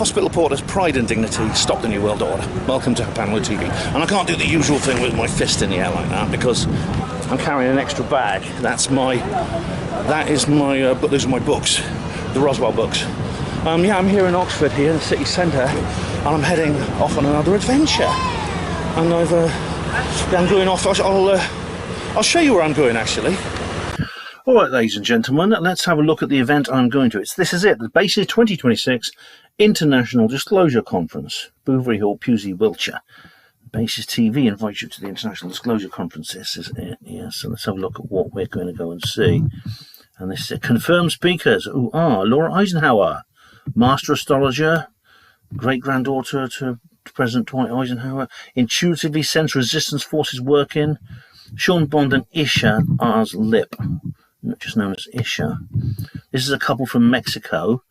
hospital porter's pride and dignity, stop the New World Order. Welcome to HPANWO TV. And I can't do the usual thing with my fist in the air like that because I'm carrying an extra bag. Those are my books, the Roswell books. Yeah, I'm here in Oxford, here in the city centre, and I'm heading off on another adventure. And I'm going off. I'll show you where I'm going actually. All right, ladies and gentlemen, let's have a look at the event I'm going to. This is it, the BASES 2026 International Disclosure Conference, Bouverie Hall, Pewsey, Wiltshire. BASES TV invites you to the International Disclosure Conference. This is it, yes. So let's have a look at what we're going to go and see. And this is it. Confirmed speakers who are Laura Eisenhower, Master Astrologer, great-granddaughter to President Dwight Eisenhower, intuitively sense resistance forces working, Sean Bond and Isha Ars Lip, just known as Isha. This is a couple from Mexico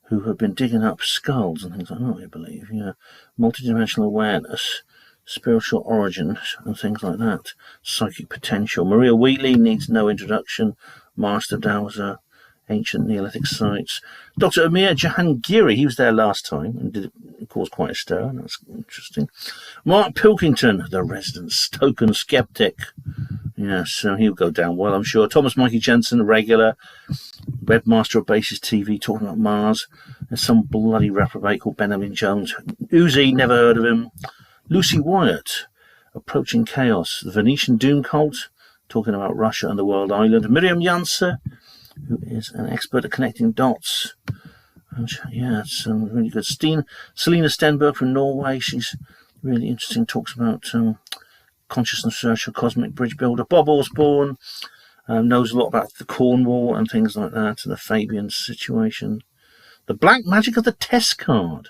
who have been digging up skulls and things like that, I believe. Yeah, multidimensional awareness, spiritual origin, and things like that. Psychic potential. Maria Wheatley needs no introduction. Master Dowser, ancient Neolithic sites. Dr. Amir Jahangiri, he was there last time and did cause quite a stir, and that's interesting. Mark Pilkington, the resident token skeptic. Yes, so he'll go down well, I'm sure. Thomas Mikey Jensen, regular webmaster of BASES TV, talking about Mars. There's some bloody reprobate called Emlyn-Jones. Uzi, never heard of him. Lucy Wyatt, Approaching Chaos. The Venetian Doom Cult, talking about Russia and the World Island. Miriam Janse, who is an expert at connecting dots. And yeah, it's really good. Selena Stenberg from Norway, she's really interesting, talks about consciousness researcher, cosmic bridge builder. Bob Osborne knows a lot about the Cornwall and things like that, and the Fabian situation. The black magic of the test card.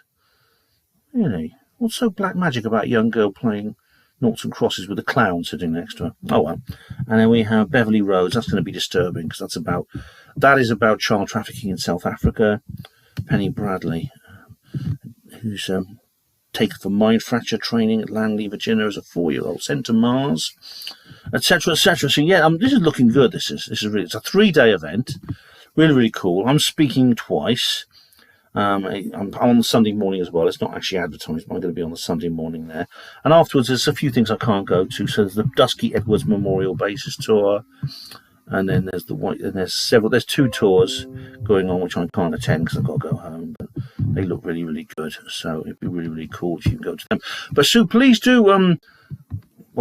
Really? What's so black magic about a young girl playing noughts and crosses with a clown sitting next to her? Oh well. And then we have Beverly Rhodes. That's going to be disturbing because that is about child trafficking in South Africa. Penny Bradley, who's taken for mind fracture training at Langley, Virginia as a 4-year-old, sent to Mars, etc., etc. So yeah, this is looking good. This is really, it's a 3-day event, really cool. I'm speaking twice. I'm on the Sunday morning as well. It's not actually advertised, but I'm going to be on the Sunday morning there. And afterwards, there's a few things I can't go to. So there's the Dusky Edwards Memorial BASES tour, and then there's there's 2 tours going on which I can't attend because I've got to go home. But they look really good, so it'd be really cool if you can go to them. But Sue, please do. Well,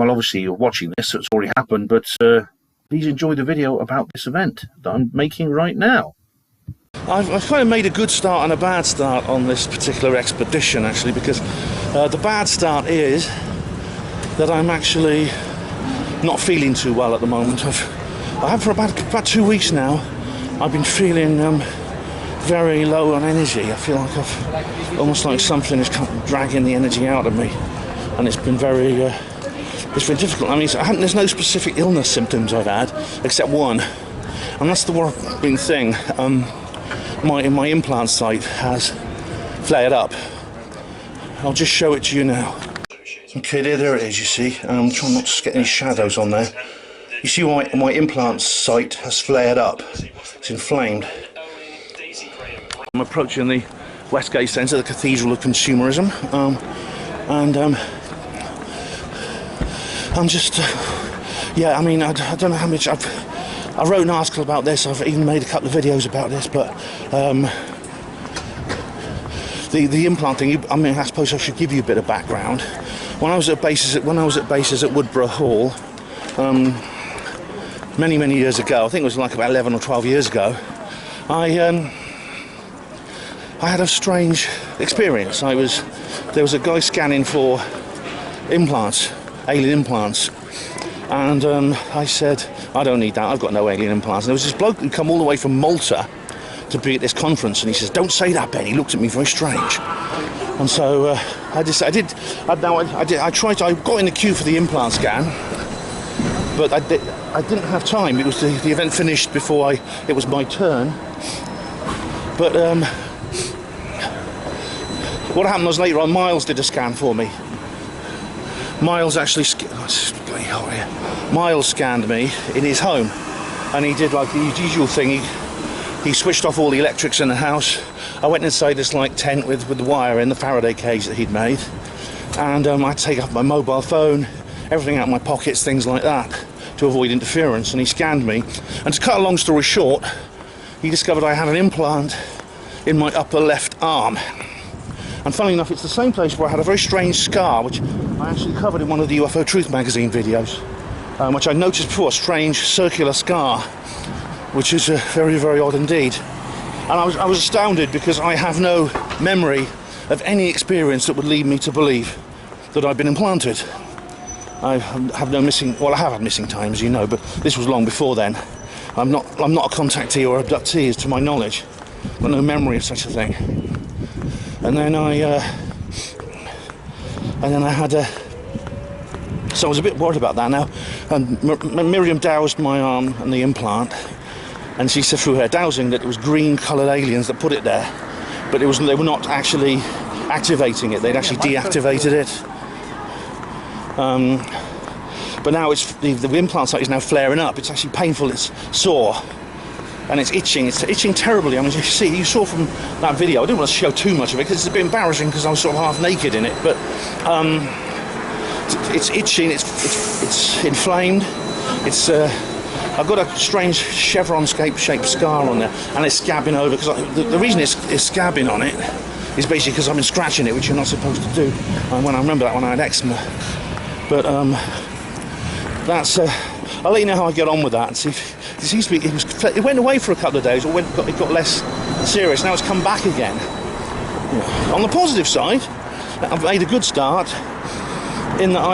obviously you're watching this, so it's already happened. But please enjoy the video about this event that I'm making right now. I've kind of made a good start and a bad start on this particular expedition, actually, because the bad start is that I'm actually not feeling too well at the moment. I have for about 2 weeks now. I've been feeling very low on energy. I feel like almost like something is dragging the energy out of me, and it's been it's been difficult. I mean, there's no specific illness symptoms I've had except one, and that's the worrying thing. My implant site has flared up. I'll just show it to you now. Okay, there it is, you see. I'm trying not to get any shadows on there. You see my implant site has flared up. It's inflamed. I'm approaching the Westgate Centre, the Cathedral of Consumerism. I'm just... yeah, I mean, I don't know how much I wrote an article about this. I've even made a couple of videos about this, but the implant thing. I mean, I suppose I should give you a bit of background. When I was at BASES at Woodborough Hall, many years ago, I think it was like about 11 or 12 years ago, I had a strange experience. There was a guy scanning for implants, alien implants, and I said, I don't need that, I've got no alien implants. And there was this bloke who come all the way from Malta to be at this conference, and he says, don't say that, Ben. He looked at me very strange. And so I got in the queue for the implant scan, but I didn't have time. It was the event finished before it was my turn. But what happened was later on, Miles did a scan for me. Miles actually Miles scanned me in his home, and he did like the usual thing. he switched off all the electrics in the house. I went inside this like tent with the wire in, the Faraday cage that he'd made, and I had to take off my mobile phone, everything out of my pockets, things like that, to avoid interference. And he scanned me, and to cut a long story short, he discovered I had an implant in my upper left arm. And funnily enough, it's the same place where I had a very strange scar, which I actually covered in one of the UFO Truth magazine videos, which I noticed before, a strange circular scar, which is very, very odd indeed. And I was astounded, because I have no memory of any experience that would lead me to believe that I've been implanted. I have no missing, well, I have had missing time, as you know, but this was long before then. I'm not a contactee or abductee, as to my knowledge. I've got no memory of such a thing. And then I had a... So I was a bit worried about that now. And Miriam doused my arm and the implant, and she said through her dowsing that it was green-coloured aliens that put it there, but they were not actually activating it. They'd actually deactivated it. But now the implant site is now flaring up. It's actually painful. It's sore, and it's itching. It's itching terribly. I mean, you saw from that video. I didn't want to show too much of it because it's a bit embarrassing, because I was sort of half naked in it. But it's itching. It's inflamed. I've got a strange chevron-shaped scar on there, and it's scabbing over, because the reason it's scabbing on it is basically because I've been scratching it, which you're not supposed to do. When I remember that when I had eczema. But that's... I'll let you know how I get on with that. And see, it seems to be... It went away for a couple of days, or it got less serious. Now it's come back again. Yeah. On the positive side, I've made a good start in that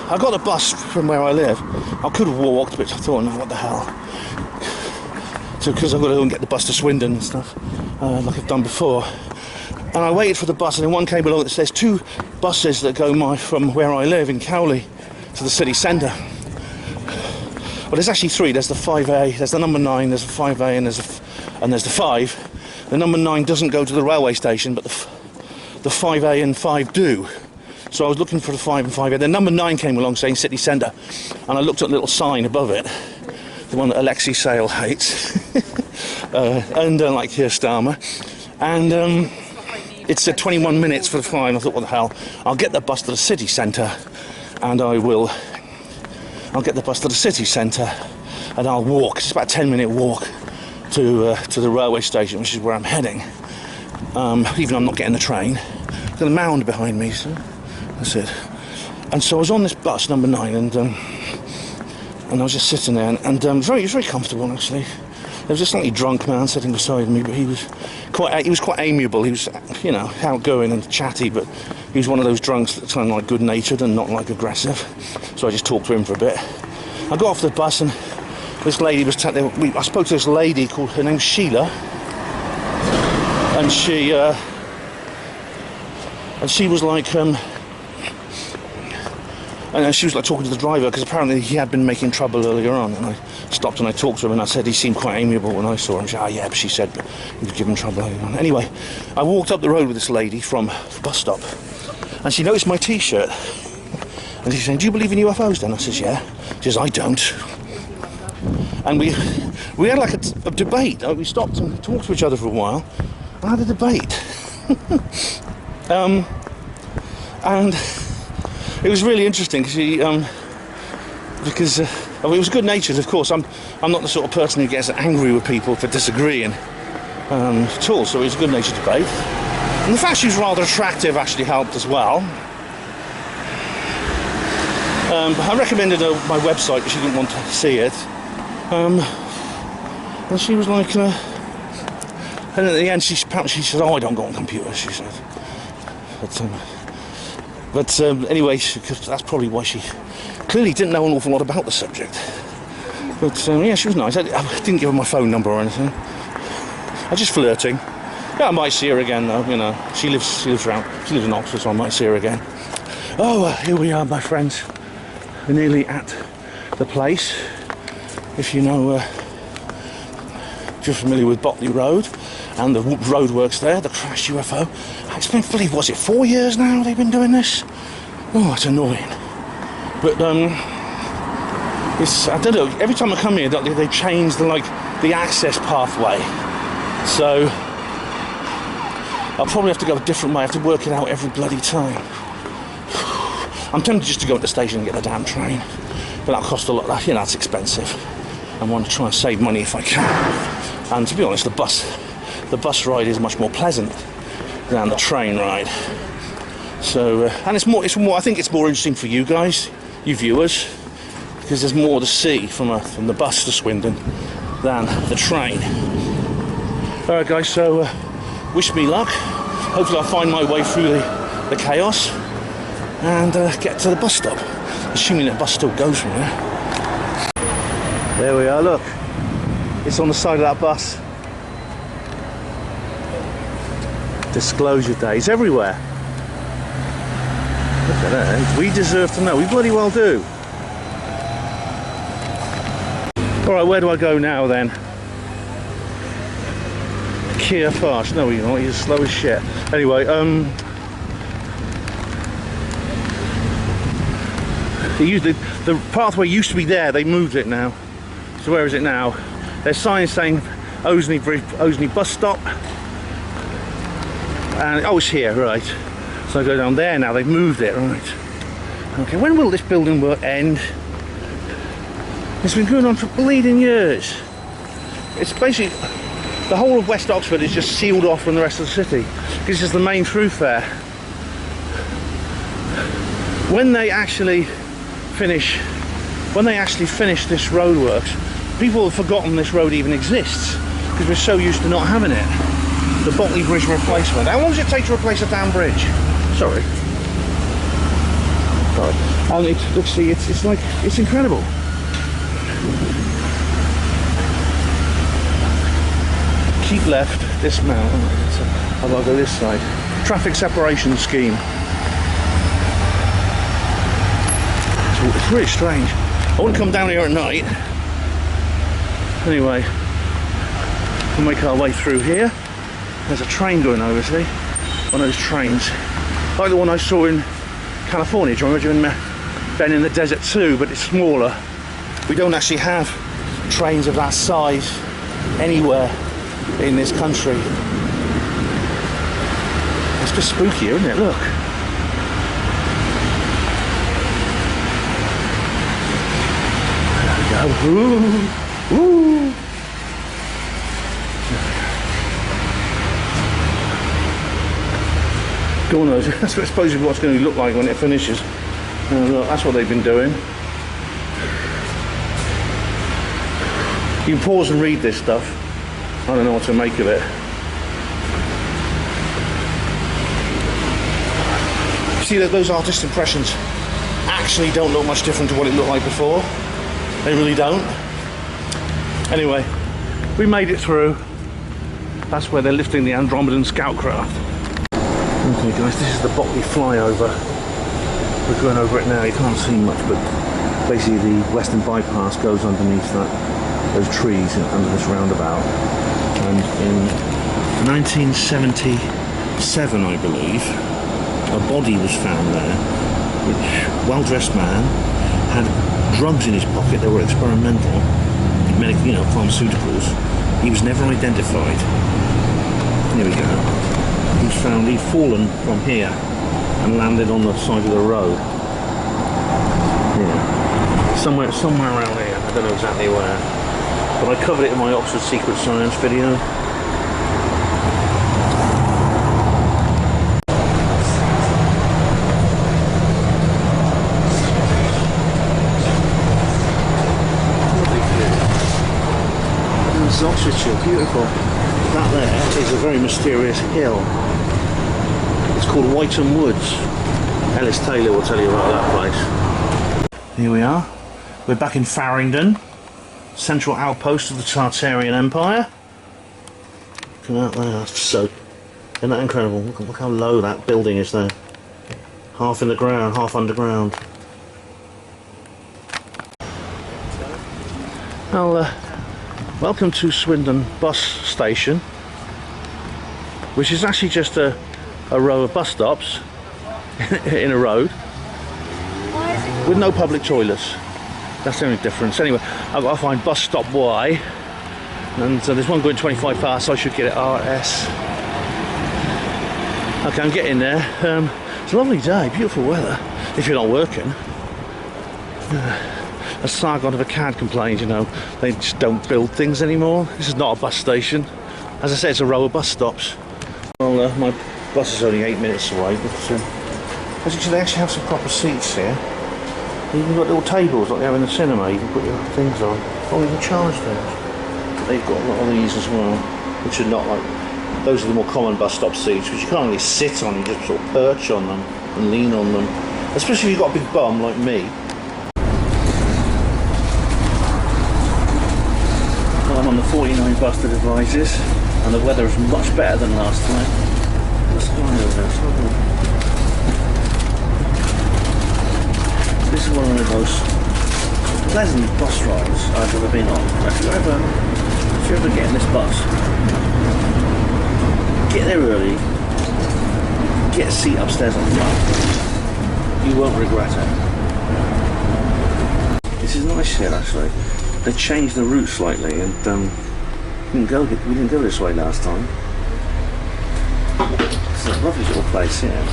I got a bus from where I live. I could have walked, but I thought, no, what the hell? So, because I've got to go and get the bus to Swindon and stuff, like I've done before. And I waited for the bus, and then one came along that says 2 buses that go from where I live in Cowley to the city centre. Well, there's actually 3. There's the 5A, there's the number 9, there's the 5A, and there's the 5. The number 9 doesn't go to the railway station, but the 5A and 5 do. So I was looking for the 5 and 5A. The number 9 came along saying city centre, and I looked at the little sign above it, the one that Alexei Sale hates, and like Keir Starmer, and it said 21 minutes for the 5. I thought, what the hell? I'll get the bus to the city centre, and I'll get the bus to the city centre, and I'll walk. It's about a 10-minute walk to the railway station, which is where I'm heading. Even though I'm not getting the train. I've got a mound behind me, so that's it. And so I was on this bus, number 9, and I was just sitting there, and it was very comfortable, actually. There was a slightly drunk man sitting beside me, but he was quite amiable. He was, you know, outgoing and chatty, but he was one of those drunks that sound like good-natured and not like aggressive. So I just talked to him for a bit. I got off the bus, and this lady was I spoke to this lady called, her name's Sheila, and she was like, and she was like talking to the driver, because apparently he had been making trouble earlier on, and I stopped and I talked to him, and I said he seemed quite amiable when I saw him. She said, yeah, but she said he was giving trouble earlier on. Anyway, I walked up the road with this lady from the bus stop, and she noticed my t-shirt, and she said, do you believe in UFOs then? I says, yeah. She says, I don't. And we had like a debate. We stopped and talked to each other for a while, and had a debate. And it was really interesting, because it was good-natured, of course. I'm not the sort of person who gets angry with people for disagreeing at all, so it was a good-natured debate. And the fact she was rather attractive actually helped as well. I recommended her my website, but she didn't want to see it. And she was like, and at the end she said, oh, I don't go on computers, she said. But anyway, that's probably why she clearly didn't know an awful lot about the subject. But yeah, she was nice. I didn't give her my phone number or anything. I was just flirting. Yeah, I might see her again though, you know. She lives around. She lives in Oxford, so I might see her again. Oh, here we are, my friends. We're nearly at the place. If you know, if you're familiar with Botley Road and the roadworks there, the crashed UFO. It's been, was it 4 years now they've been doing this? Oh, it's annoying. But I don't know. Every time I come here, they change the the access pathway. So I'll probably have to go a different way. I have to work it out every bloody time. I'm tempted just to go at the station and get the damn train, but that'll cost a lot. You know, that's expensive. I want to try and save money if I can. And to be honest, the bus ride is much more pleasant than the train ride. So, and it's more. I think it's more interesting for you guys, you viewers, because there's more to see from the bus to Swindon than the train. All right, guys. So, wish me luck. Hopefully, I'll find my way through the chaos and get to the bus stop, assuming that bus still goes from there. There we are, look, it's on the side of that bus. Disclosure days everywhere. Look at that, we deserve to know, we bloody well do. Alright, where do I go now then? Kia fast, no you're not, you're slow as shit. Anyway, the pathway used to be there, they moved it now. So where is it now? There's signs saying Oseney bus stop. And oh, it's here, right. So I go down there now, they've moved it, right. Okay, when will this building work end? It's been going on for bleeding years. It's basically, the whole of West Oxford is just sealed off from the rest of the city. This is the main thoroughfare. When they actually finish this roadworks, people have forgotten this road even exists because we're so used to not having it. The Botley Bridge replacement. How long does it take to replace a damn bridge? Sorry. And let's see, it's like, it's incredible. Keep left, dismount. How about I go this side? Traffic separation scheme. It's really strange. I wouldn't come down here at night. Anyway, we'll make our way through here. There's a train going over, see? One of those trains. Like the one I saw in California. Do you remember Ben in the Desert too, but it's smaller. We don't actually have trains of that size anywhere in this country. It's just spooky, isn't it? Look. Ooh, ooh. God knows, that's supposedly what it's going to look like when it finishes. Look, that's what they've been doing. You can pause and read this stuff. I don't know what to make of it. See that those artist impressions actually don't look much different to what it looked like before. They really don't. Anyway, we made it through. That's where they're lifting the Andromedan scoutcraft. Okay guys, this is the Botley flyover. We're going over it now, you can't see much, but basically the Western Bypass goes underneath those trees under this roundabout. And in 1977, I believe, a body was found there, which well-dressed man had drugs in his pocket that were experimental, medical, pharmaceuticals. He was never identified. Here we go. He was found, he'd fallen from here and landed on the side of the road. Yeah. Somewhere around here. I don't know exactly where. But I covered it in my Oxford Secret Science video. Oxfordshire, beautiful. That there is a very mysterious hill. It's called Whigham Woods. Ellis Taylor will tell you about that place. Here we are. We're back in Farringdon, central outpost of the Tartarian Empire. Look at that there. Isn't that incredible? Look how low that building is there. Half in the ground, half underground. Well, welcome to Swindon bus station, which is actually just a row of bus stops in a road with no public toilets. That's the only difference. Anyway, I've got to find bus stop Y, And there's one going 25 fast, so I should get it RS. Okay, I'm getting there. It's a lovely day, beautiful weather, if you're not working. As Sargon of Akkad complained, you know, they just don't build things anymore. This is not a bus station. As I said, it's a row of bus stops. Well, my bus is only 8 minutes away, but as you can see, they actually have some proper seats here. You've got little tables like they have in the cinema, you can put your things on. Oh, you can charge things. They've got a lot of these as well, which are not like... Those are the more common bus stop seats, which you can't really sit on, you just sort of perch on them and lean on them. Especially if you've got a big bum like me. Well, I'm on the 49 bus that advises, and the weather is much better than last time. The sky over there, it's lovely. This is one of the most pleasant bus rides I've ever been on. If you ever get in this bus, get there early, get a seat upstairs on the front. You won't regret it. This is nice here actually. They changed the route slightly and we didn't go this way last time. It's a lovely little place here.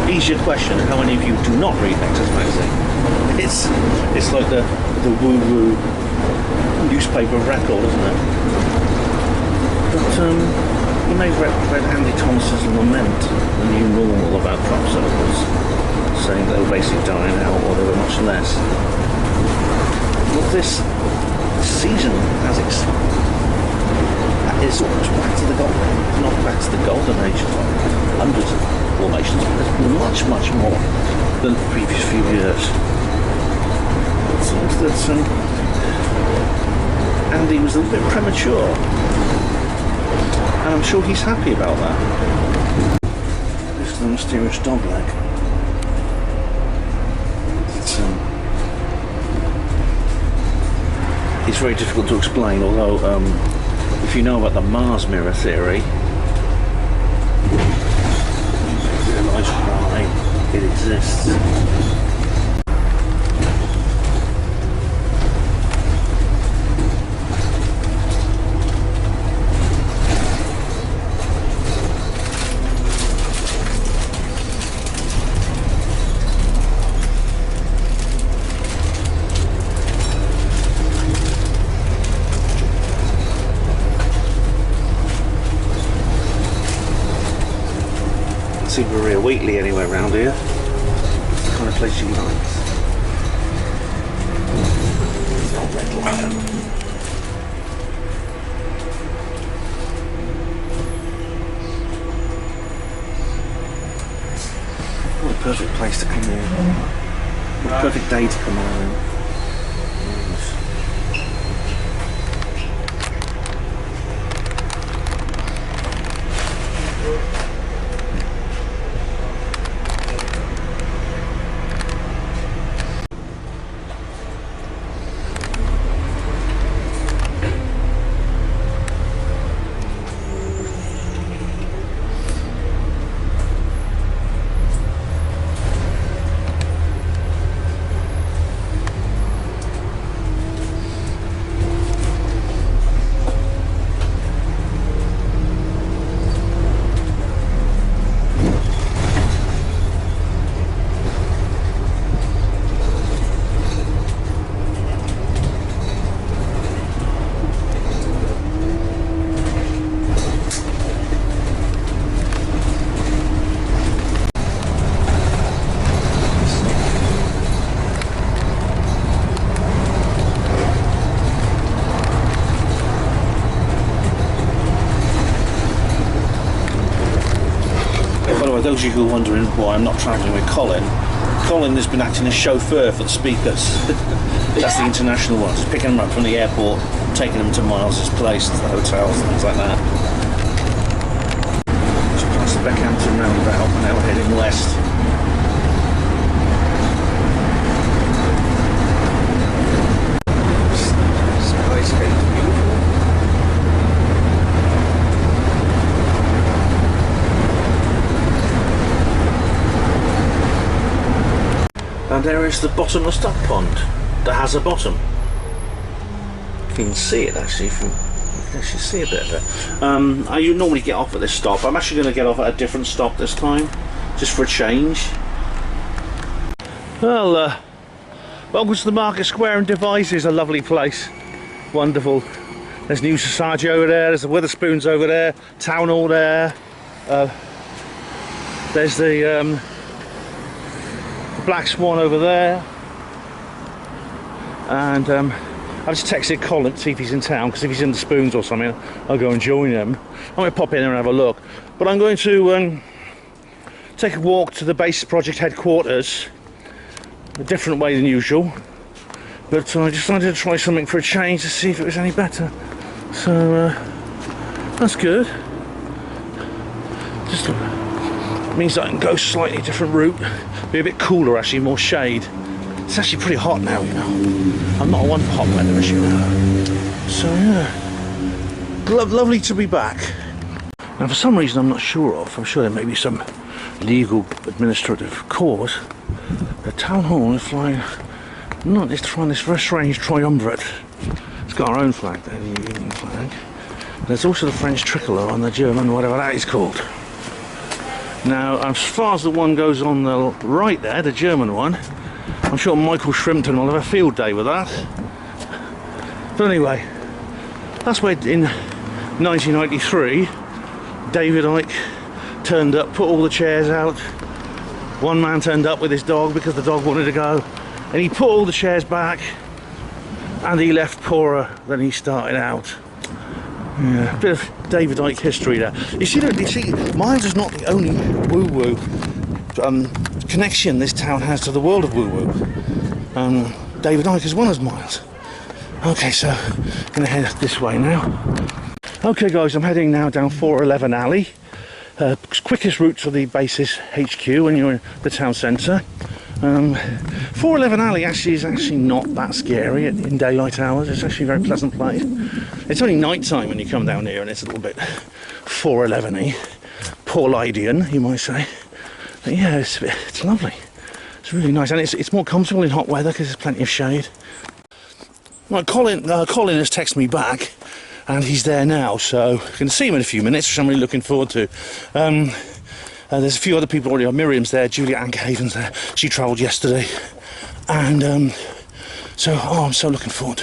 Easier question, how many of you do not read Nexus magazine? It's like the woo-woo newspaper record, isn't it? But you may have read Andy Thomas's lament, The New Normal, about crop circles, saying they were basically dying out or they were much less. Well, this season has it's almost back to the golden, not back to the golden age of hundreds of formations, but there's much more than the previous few years. It seems that Andy was a little bit premature, and I'm sure he's happy about that. This is the mysterious dog leg. It's very difficult to explain, although if you know about the Mars mirror theory, you realise why it exists. See Maria Wheatley anywhere around here. It's the kind of place she likes. It's not Red Lion. What a perfect place to come here. What a perfect day to come around. Those of you who are wondering why I'm not travelling with Colin, Colin has been acting as chauffeur for the speakers. That's the international ones, picking them up from the airport, taking them to Miles's place, to the hotels, things like that. Just past the Beckhampton roundabout, and now we're heading west. And there is the bottomless duck pond that has a bottom. You can see it actually, if you can actually see a bit of it. I normally get off at this stop. I'm actually going to get off at a different stop this time, just for a change. Well, welcome to the Market Square in Devizes, a lovely place. Wonderful. There's New Society over there, there's the Witherspoons over there, Town Hall there. There's the Black Swan over there, and I just texted Colin to see if he's in town, because if he's in the Spoons or something, I'll go and join him. I'm going to pop in there and have a look, but I'm going to take a walk to the base project headquarters, a different way than usual, but I just wanted to try something for a change to see if it was any better, so that's good. Just means I can go slightly different route, be a bit cooler actually, more shade. It's actually pretty hot now, you know. I'm not one hot weather, as you know. So yeah, lovely to be back. Now for some reason I'm not sure of, I'm sure there may be some legal administrative cause, the Town Hall is flying, not this very strange triumvirate. It's got our own flag there, the Union flag. There's also the French tricolour on the German, whatever that is called. Now, as far as the one goes on the right there, the German one, I'm sure Michael Shrimpton will have a field day with that. But anyway, that's where in 1993, David Icke turned up, put all the chairs out. One man turned up with his dog because the dog wanted to go, and he put all the chairs back, and he left poorer than he started out. Yeah, a bit of David Icke history there. You see, Miles is not the only woo-woo connection this town has to the world of woo-woo. David Icke is one as Miles. Okay, so I'm going to head this way now. Okay guys, I'm heading now down 411 Alley. Quickest route to the base's HQ when you're in the town centre. 411 Alley is actually not that scary in daylight hours. It's actually a very pleasant place. It's only night time when you come down here, and it's a little bit 411-y, Paulidian, you might say. But yeah, it's lovely. It's really nice, and it's more comfortable in hot weather because there's plenty of shade. Right, Colin has texted me back, and he's there now, so I can see him in a few minutes, which I'm really looking forward to. There's a few other people already. Miriam's there, Julia Ankerhaven's there. She travelled yesterday, and I'm so looking forward.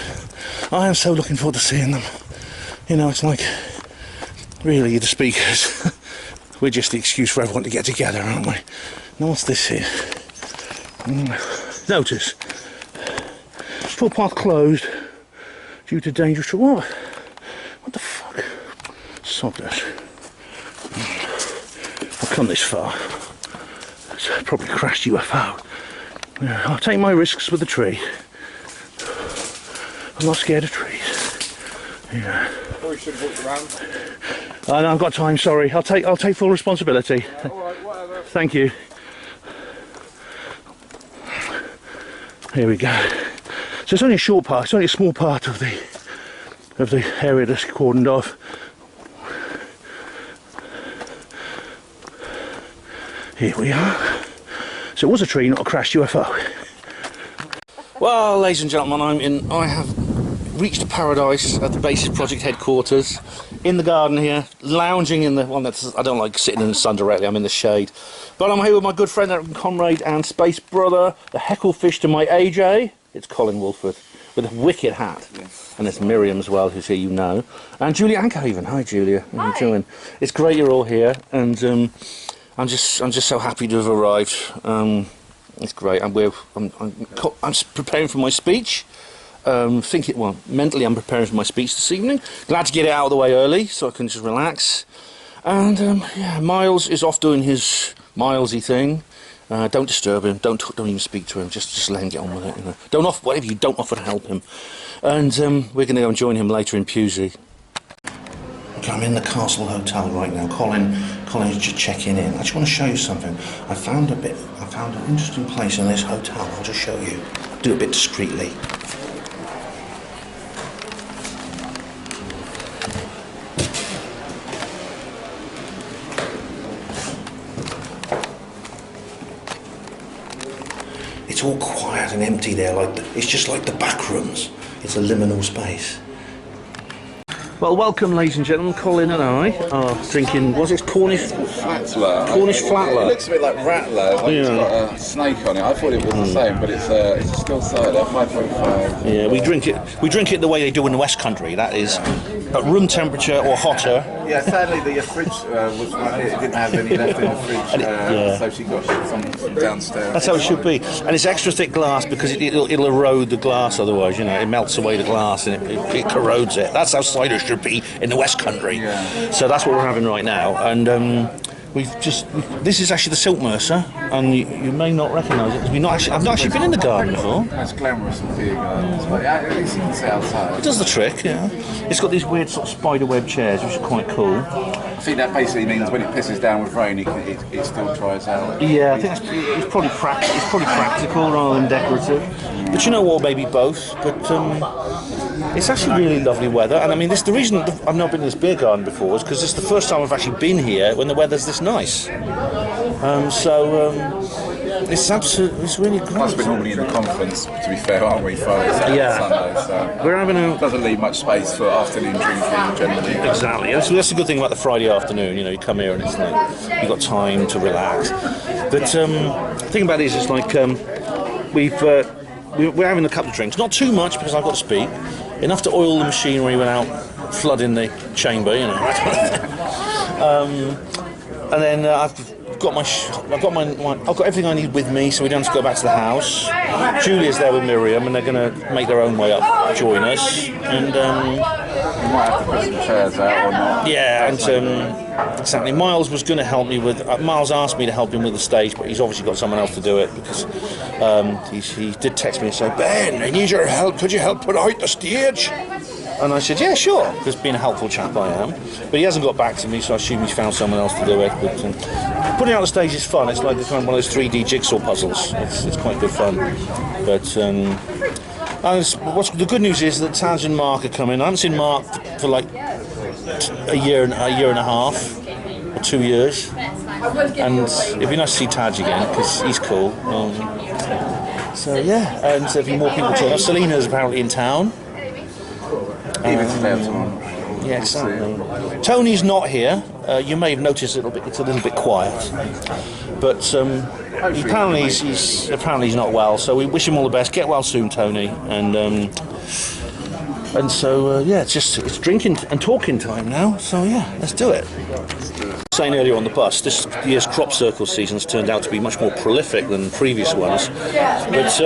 I am so looking forward to seeing them. You know, it's like, really, the speakers. We're just the excuse for everyone to get together, aren't we? Now, what's this here? Notice, footpath closed due to dangerous. What the fuck? Sod this. I've come this far. It's probably crashed UFO. Yeah, I'll take my risks with the tree. I'm not scared of trees. Yeah. Probably should have walked around. No, I've got time. Sorry. I'll take full responsibility. All right, whatever. Thank you. Here we go. So it's only a short part. It's only a small part of the area that's cordoned off. Here we are. So it was a tree, not a crashed UFO. Well, ladies and gentlemen, I have reached paradise at the basis project headquarters, in the garden here, lounging in the one that's, I don't like sitting in the sun directly, I'm in the shade. But I'm here with my good friend and comrade and space brother, the hecklefish to my AJ. It's Colin Wolford with a wicked hat. Yes. And there's Miriam as well, who's here, you know. And Julia Ankerhaven. Hi, Julia. How are you doing? It's great you're all here, and I'm just so happy to have arrived. It's great. I'm preparing for my speech. Mentally I'm preparing for my speech this evening. Glad to get it out of the way early so I can just relax. And yeah, Miles is off doing his Milesy thing. Don't disturb him. Don't even speak to him. Just let him get on with it. You know. Don't offer whatever you don't offer to help him. And we're going to go and join him later in Pewsey. Okay, I'm in the Castle Hotel right now. Colin's just checking in. I just want to show you something. I found an interesting place in this hotel. I'll just show you. Do it a bit discreetly. It's all quiet and empty there, it's just like the back rooms. It's a liminal space. Well, welcome, ladies and gentlemen. Colin and I are drinking, what's it, Cornish Flatler? Cornish Flatler. It looks a bit like Rattler, like it's got a snake on it. I thought it was the same, but it's a still cider, 5.5. Yeah, we drink it the way they do in the West Country. That is at room temperature or hotter. Yeah, sadly the fridge it didn't have any left in the fridge, so she got some downstairs. That's how it should be, and it's extra thick glass because it'll erode the glass. Otherwise, you know, it melts away the glass and it corrodes it. That's how cider should be in the West Country. Yeah. So that's what we're having right now, and this is actually the Silk Mercer, and you may not recognise it because I've not actually been in the garden before. It's glamorous and big gardens, but at least you can see outside. It does the trick, yeah. It's got these weird sort of spiderweb chairs, which are quite cool. I think that basically means when it pisses down with rain, it still dries out. Yeah, I think it's probably practical rather than decorative. But you know what, maybe both. But it's actually really lovely weather, and I mean, the reason I've not been in this beer garden before is because it's the first time I've actually been here when the weather's this nice. It's really great. Plus, we're normally in the conference, to be fair, aren't we? Friday, Saturday, Sunday, so we're having a... doesn't leave much space for afternoon drinking generally. Exactly. That's the good thing about the Friday afternoon. You know, you come here and it's like you've got time to relax. But the thing about it is, it's like we're having a couple of drinks, not too much because I've got to speak, enough to oil the machinery without flooding the chamber, you know. And then I've got everything I need with me, so we don't have to go back to the house. Julia's there with Miriam, and they're going to make their own way up, join us, and we might have to put some chairs out or not. Yeah, and exactly. Miles was going to help me with. Miles asked me to help him with the stage, but he's obviously got someone else to do it because he did text me and say, "Ben, I need your help. Could you help put out the stage?" And I said, yeah, sure, because being a helpful chap I am. But he hasn't got back to me, so I assume he's found someone else to do it. But putting out the stage is fun. It's like kind of one of those 3D jigsaw puzzles. It's quite good fun. But the good news is that Taz and Mark are coming. I haven't seen Mark for like a year and a half, or 2 years. And it'd be nice to see Taj again, because he's cool. So yeah, and there'll be more people turn up. Selena's apparently in town. Even today or tomorrow. Yeah, exactly. Tony's not here. You may have noticed it's a little bit quiet, but apparently he's not well. So we wish him all the best. Get well soon, Tony. And so it's drinking and talking time now. So yeah, let's do it. Saying earlier on the bus, this year's crop circle season's turned out to be much more prolific than previous ones. But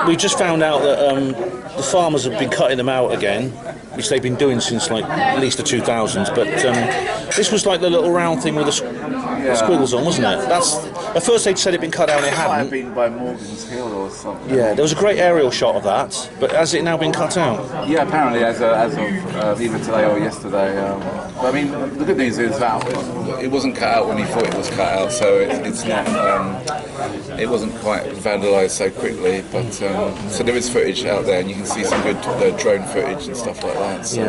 we just found out that the farmers have been cutting them out again, which they've been doing since like at least the 2000s. But this was like the little round thing with the squiggles on, wasn't it? At first they'd said it'd been cut out and it hadn't. Might have been by Morgan's Hill or something. Yeah, there was a great aerial shot of that, but has it now been cut out? Yeah, apparently as of either today or yesterday. But I mean, the good news is that it wasn't cut out when he thought it was cut out, so it's not. It wasn't quite vandalised so quickly, but so there is footage out there, and you can see some good drone footage and stuff like that. So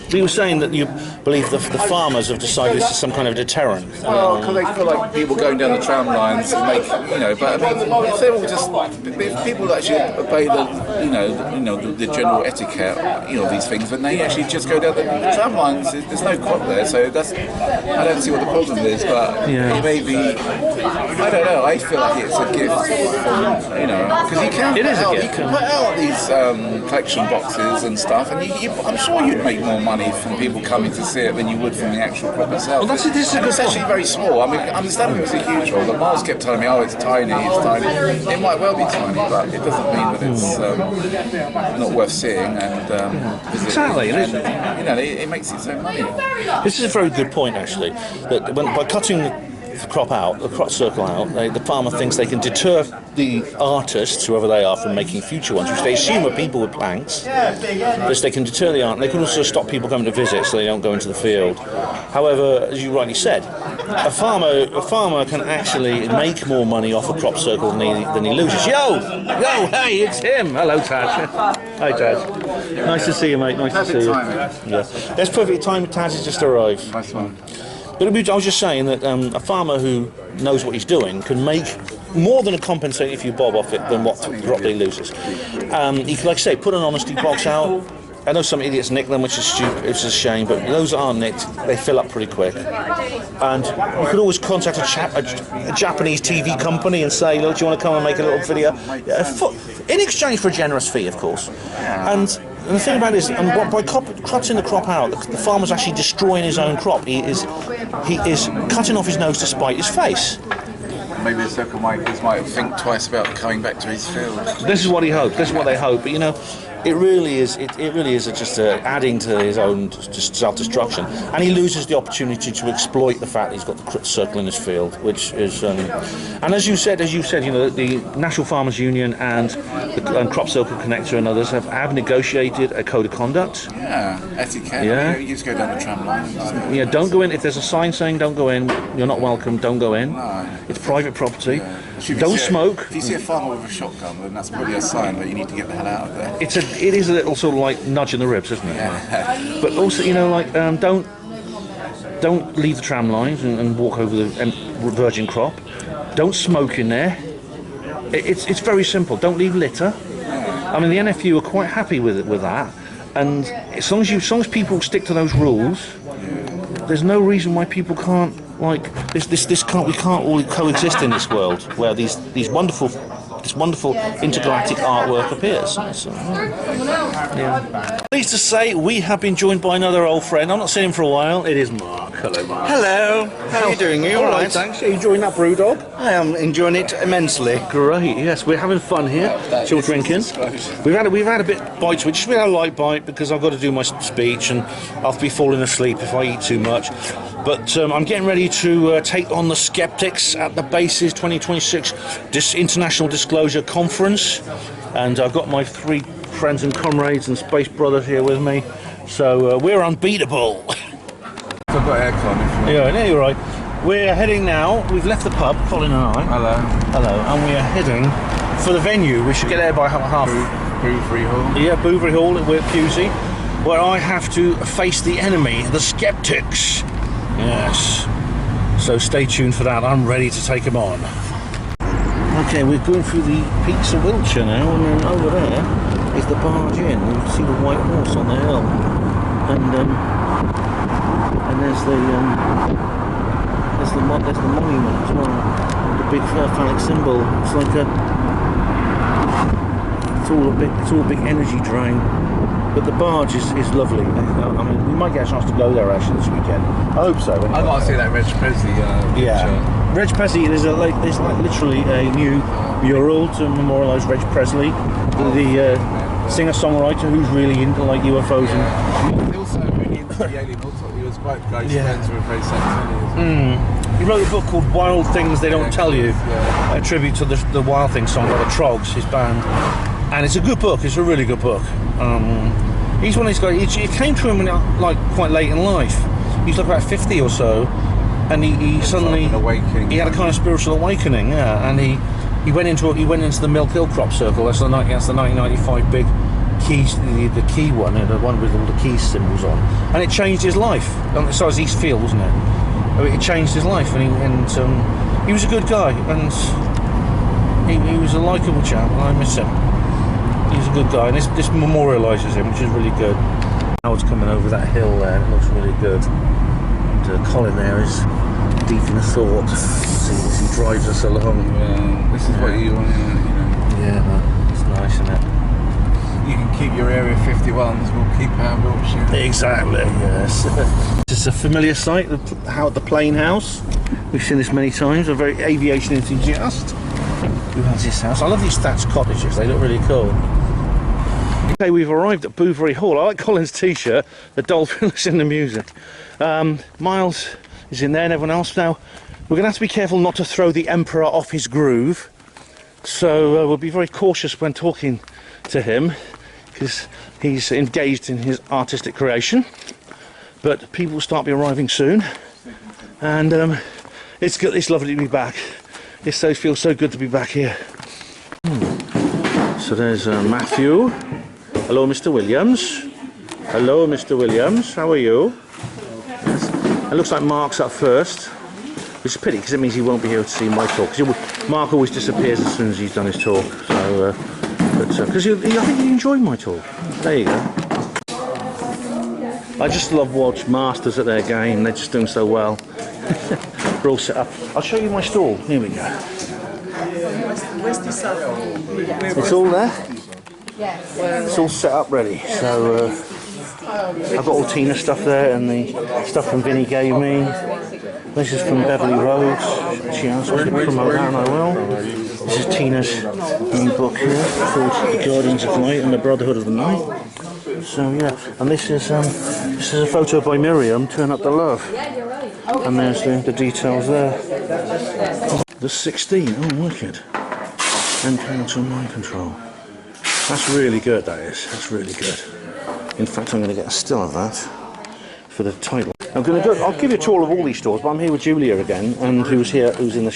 you were saying that you believe the farmers have decided this is some kind of deterrent. Well, because they feel like people going down the tram lines make, but I mean, if they're all just, if people actually obey the general etiquette, these things, when they actually just go down the tram lines, there's no crop there, so I don't see what the problem is, but it may be, I don't know, I feel like it's a gift, because you can put out these collection boxes and stuff, and I'm sure you'd make more money from people coming to see it than you would from the actual crop itself. Well, it's actually very small. I mean, I understand it was a huge one. The Miles kept telling me, oh, it's tiny, it's tiny. It might well be tiny, but it doesn't mean that it's not worth seeing and visiting. Exactly. And, it makes its own money. This is a very good point, actually, that by cutting the crop out, the crop circle out, the farmer thinks they can deter the artists, whoever they are, from making future ones, which they assume are people with planks. Because they can deter the art, and they can also stop people coming to visit so they don't go into the field. However, as you rightly said, a farmer can actually make more money off a crop circle than he loses. Yo, hey, it's him. Hello, Taj. Hi, Taj. Nice to see you, mate. Nice to see you. Yeah, that's perfect time. Taj has just arrived. Nice one. But I was just saying that a farmer who knows what he's doing can make more than a compensate if you bob off it than what crop he loses. He can, like I say, put an honesty box out. I know some idiots nick them, which is stupid. It's a shame, but those that aren't nicked, they fill up pretty quick. And you could always contact a Japanese TV company and say, look, do you want to come and make a little video? In exchange for a generous fee, of course. And the thing about it is, by cutting the crop out, the farmer's actually destroying his own crop. He is cutting off his nose to spite his face. Maybe the circle might think twice about coming back to his field. This is what he hoped. This is what they hope. But you know, it really is just adding to his own just self-destruction, and he loses the opportunity to exploit the fact that he's got the circle in his field, which is. And as you said, you know, the National Farmers Union and the Crop Circle Connector and others have negotiated a code of conduct. Yeah, etiquette. Yeah. You just go down the tram line. Yeah, don't go in if there's a sign saying "Don't go in." You're not welcome. Don't go in. No. It's private property. Yeah. Don't smoke. If you see a farmer with a shotgun, then that's probably a sign that you need to get the hell out of there. It is a little sort of like nudge in the ribs, isn't it? Yeah. But also, you know, like don't leave the tram lines and walk over the virgin crop. Don't smoke in there. It's very simple. Don't leave litter. I mean, the NFU are quite happy with that, and as long as people stick to those rules, there's no reason why people can't. Like we can't all coexist in this world where this wonderful intergalactic artwork appears. So, yeah. Pleased to say we have been joined by another old friend. I'm not seen him for a while. It is Mark. Hello, Mark. Hello. How are you doing? Are you all right? Thanks. Are you enjoying that brew dog? I am enjoying it immensely. Great. Yes, we're having fun here. Still drinking. We've had a bit bites. We just had a light bite because I've got to do my speech and I'll be falling asleep if I eat too much. But I'm getting ready to take on the skeptics at the Bases 2026 International Disclosure Conference, and I've got my 3 friends and comrades and space brothers here with me, so we're unbeatable. I've got aircon. Yeah, no, you're right. We're heading now. We've left the pub, Colin and I. Hello, and we are heading for the venue. We should get there by half. Bouverie Hall. Yeah, Bouverie Hall. We're at Pewsey, where I have to face the enemy, the skeptics. Yes. So stay tuned for that. I'm ready to take them on. Okay, we're going through the peaks of Wiltshire now, and then over there is the barge inn. You can see the white horse on the hill, and there's the monument as well, the big phallic symbol. It's like it's all a big energy drain. But the barge is lovely. I mean, we might get a chance to go there actually this weekend. I hope so. Anyway. I'd like to see that Reg Presley. Yeah, Reg Presley. There's like literally a new mural to memorialise Reg Presley, the singer-songwriter who's really into like UFOs and. He also really into the alien also. He was quite close friends with Ray Saxon. He wrote a book called Wild Things They Don't Tell You, a tribute to the Wild Things song by the Trogs, his band. And it's a good book. It's a really good book. He's one of these guys. It came to him like quite late in life. He's like about 50 or so, and he suddenly he had a kind of spiritual awakening. Yeah, and he went into the Mill Hill Crop Circle. That's the 1995 big keys, the key one, the one with all the key symbols on, and it changed his life. So was Eastfield, wasn't it? It changed his life, and he was a good guy, and he was a likeable chap. And I miss him. He's a good guy, and this memorialises him, which is really good. Now it's coming over that hill there, it looks really good. And Colin there is deep in thought as he drives us along. This is what you want, Yeah, man, it's nice, isn't it? You can keep your Area 51s, we'll keep our Wiltshire. Exactly, yes. It's a familiar sight, the plane house. We've seen this many times, a very aviation enthusiast. Who has this house? I love these thatched cottages, they look really cool. Okay, we've arrived at Bouverie Hall. I like Colin's t-shirt, the dolphin is in the music. Miles is in there and everyone else. Now, We're going to have to be careful not to throw the Emperor off his groove. So we'll be very cautious when talking to him, because he's engaged in his artistic creation. But people will start be arriving soon, and it's good. It's lovely to be back. It feels so good to be back here. So there's Matthew. Hello, Mr. Williams. Hello, Mr. Williams. How are you? It looks like Mark's up first, which is a pity because it means he won't be here to see my talk. Mark always disappears as soon as he's done his talk. So, because I think he enjoyed my talk. There you go. I just love watch masters at their game. They're just doing so well. We're all set up. I'll show you my stall. Here we go. It's all there. It's all set up ready. So I've got all Tina's stuff there, and the stuff from Vinny gave me. This is from Beverly Rhodes. She asked me to promote that, and I will. This is Tina's new book here called The Guardians of Light and the Brotherhood of the Night. So yeah, and this is a photo by Miriam, Turn Up the Love. And there's the details there. The 16, oh wicked. And Council Mind Control. That's really good, that is. That's really good. In fact, I'm going to get a still of that for the title. I'll give you a tour of all these stores, but I'm here with Julia again, and who's in the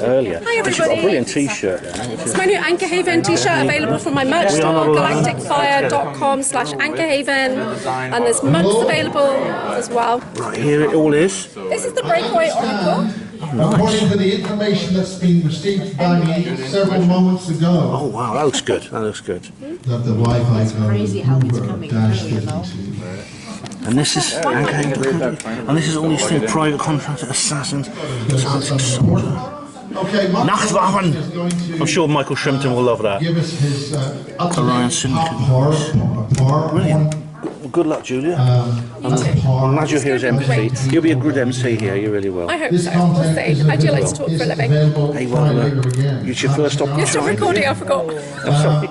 earlier. Hi everybody. And she's got a brilliant t-shirt. It's my new Anchorhaven t-shirt available from my merch store, galacticfire.com/Anchorhaven, and there's mugs available as well. Right, here it all is. This is the Breakaway Oracle. According to the information that's been received by me several moments ago. Oh wow, that looks good. That looks good. That the Wi-Fi crazy how it's coming. And this is and this is all these things: private contractor, assassins, soldier. Okay, Nachtwaffen. I'm sure Michael Shrimpton will love that. Give us his Orion Syndicate. Brilliant. Well, good luck, Julia. I'm glad you're here as MC. You'll be a good MC here. You really will. I hope so. We'll see. I do like to talk for a living. Hey, well, it's your first stop. You stop recording. I forgot. I'm sorry.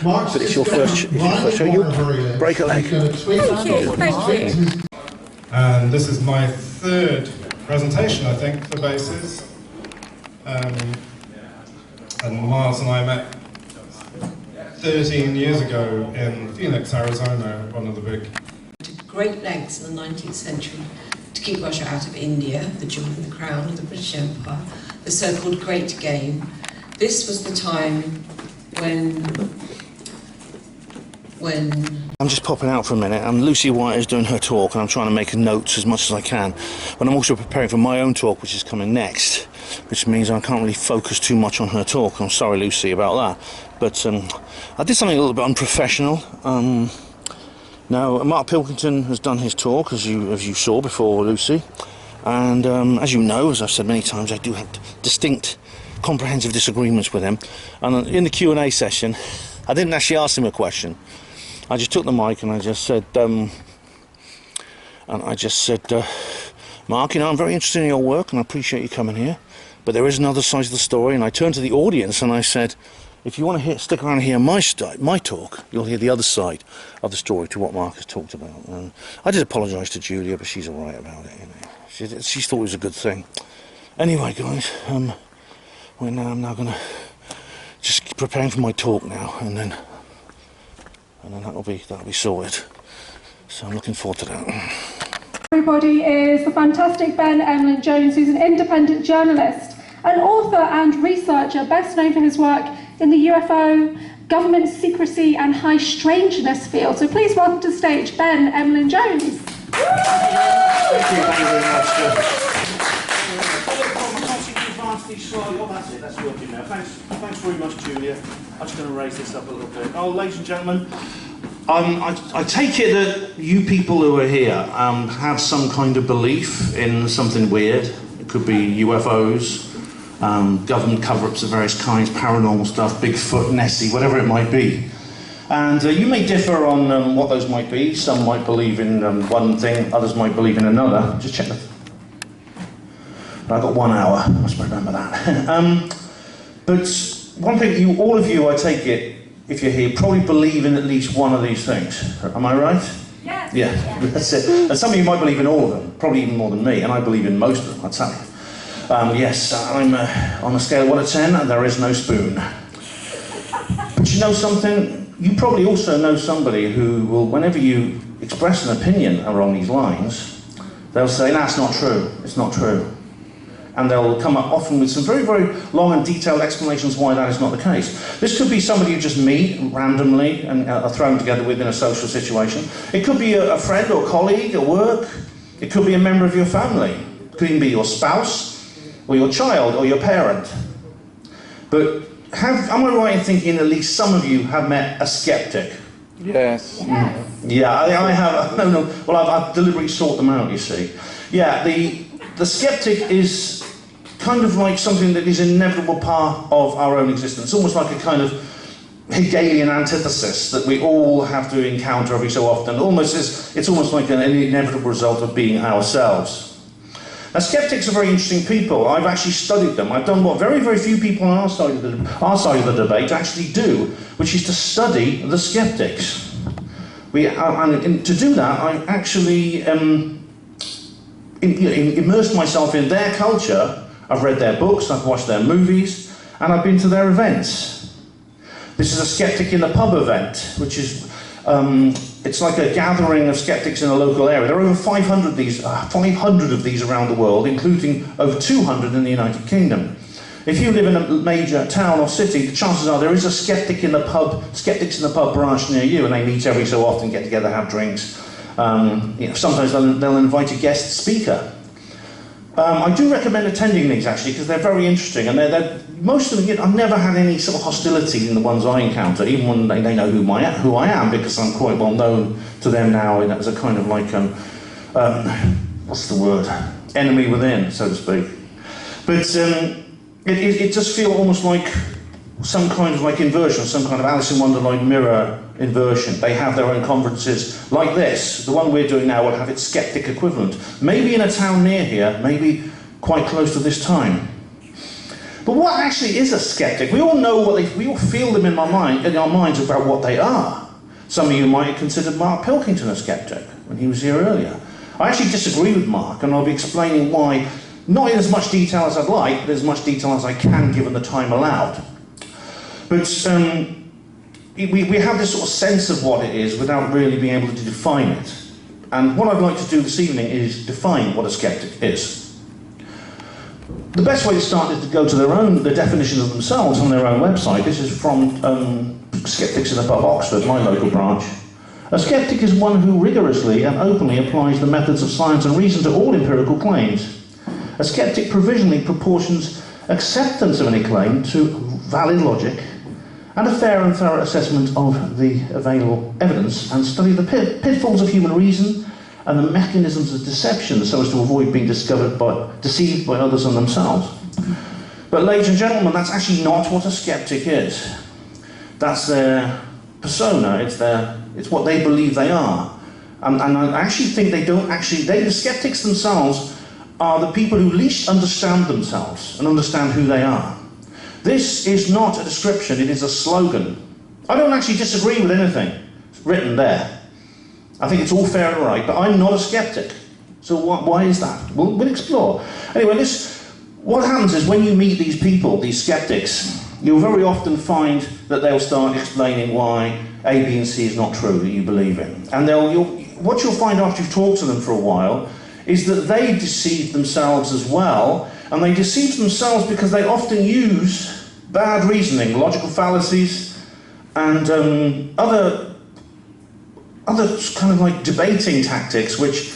But it's your first show. You break a leg. Thank you. Thank you. And this is my third presentation, I think, for Bases. And Miles and I met 13 years ago in Phoenix, Arizona, one of the big... Great lengths in the 19th century to keep Russia out of India, the jewel in the crown of the British Empire, the so-called Great Game. This was the time when I'm just popping out for a minute. Lucy White is doing her talk, and I'm trying to make notes as much as I can. But I'm also preparing for my own talk, which is coming next, which means I can't really focus too much on her talk. I'm sorry, Lucy, about that. But I did something a little bit unprofessional. Now, Mark Pilkington has done his talk, as you saw before, Lucy. And as you know, as I've said many times, I do have distinct, comprehensive disagreements with him. And in the Q&A session, I didn't actually ask him a question. I just took the mic and I just said, Mark, you know, I'm very interested in your work and I appreciate you coming here, but there is another side of the story. And I turned to the audience and I said, if you want to stick around and hear my talk, you'll hear the other side of the story to what Mark has talked about. And I did apologise to Julia, but she's all right about it. You know, she thought it was a good thing. Anyway, guys, I'm now going to just keep preparing for my talk now, and then that'll be sorted. So I'm looking forward to that. Everybody is the fantastic Ben Emlyn-Jones, who's an independent journalist, an author and researcher, best known for his work in the UFO, government secrecy and high strangeness field. So please welcome to the stage Ben Emlyn-Jones. Thank you very much. That's working now. Thanks very much, Julia. I'm just going to raise this up a little bit. Oh, ladies and gentlemen, I take it that you people who are here have some kind of belief in something weird. It could be UFOs, government cover-ups of various kinds, paranormal stuff, Bigfoot, Nessie, whatever it might be. And you may differ on what those might be. Some might believe in one thing, others might believe in another. Just check that. I've got 1 hour, I must remember that. But one thing, all of you, I take it, if you're here, probably believe in at least one of these things. Am I right? Yes. Yeah, that's it. And some of you might believe in all of them, probably even more than me, and I believe in most of them, I'll tell you. Yes, I'm on a scale of 1 to 10, and there is no spoon. But you know something? You probably also know somebody who will, whenever you express an opinion along these lines, they'll say, "No, it's not true. It's not true." And they'll come up often with some very, very long and detailed explanations why that is not the case. This could be somebody you just meet randomly and are thrown together with in a social situation. It could be a friend or colleague at work. It could be a member of your family. It could even be your spouse or your child or your parent. But am I right in thinking at least some of you have met a skeptic? Yes. Yeah, I have. No. Well, I've deliberately sought them out, you see. Yeah, the skeptic is kind of like something that is an inevitable part of our own existence, almost like a kind of Hegelian antithesis that we all have to encounter every so often. It's almost like an inevitable result of being ourselves. Now, skeptics are very interesting people. I've actually studied them. I've done what very, very few people on our side of the debate actually do, which is to study the skeptics. And to do that, I actually immersed myself in their culture. I've read their books, I've watched their movies, and I've been to their events. This is a Skeptic in the Pub event, which is, it's like a gathering of skeptics in a local area. There are over 500 of these around the world, including over 200 in the United Kingdom. If you live in a major town or city, the chances are there is a Skeptics in the Pub branch near you, and they meet every so often, get together, have drinks. Sometimes they'll invite a guest speaker. I do recommend attending these actually, because they're very interesting, and most of them, I've never had any sort of hostility in the ones I encounter, even when they know who I am, because I'm quite well known to them now as a kind of like, what's the word? Enemy within, so to speak. But it does feel almost like some kind of like inversion, some kind of Alice in Wonderland mirror inversion. They have their own conferences like this. The one we're doing now will have its skeptic equivalent. Maybe in a town near here, maybe quite close to this time. But what actually is a skeptic? We all know we all feel them in our minds about what they are. Some of you might have considered Mark Pilkington a skeptic when he was here earlier. I actually disagree with Mark, and I'll be explaining why, not in as much detail as I'd like, but as much detail as I can given the time allowed. But we have this sort of sense of what it is without really being able to define it. And what I'd like to do this evening is define what a skeptic is. The best way to start is to go to the definition of themselves on their own website. This is from Skeptics in the Pub, Oxford, my local branch. A skeptic is one who rigorously and openly applies the methods of science and reason to all empirical claims. A skeptic provisionally proportions acceptance of any claim to valid logic and a fair and thorough assessment of the available evidence, and study the pitfalls of human reason and the mechanisms of deception so as to avoid being deceived by others and themselves. But ladies and gentlemen, that's actually not what a skeptic is. That's their persona, it's what they believe they are. And I actually think the skeptics themselves are the people who least understand themselves and understand who they are. This is not a description, it is a slogan. I don't actually disagree with anything written there. I think it's all fair and right, but I'm not a skeptic. So why is that? We'll explore. Anyway, what happens is when you meet these people, these skeptics, you'll very often find that they'll start explaining why A, B, and C is not true that you believe in. And what you'll find after you've talked to them for a while is that they deceive themselves as well, and they deceive themselves because they often use bad reasoning, logical fallacies, and other kind of like debating tactics, which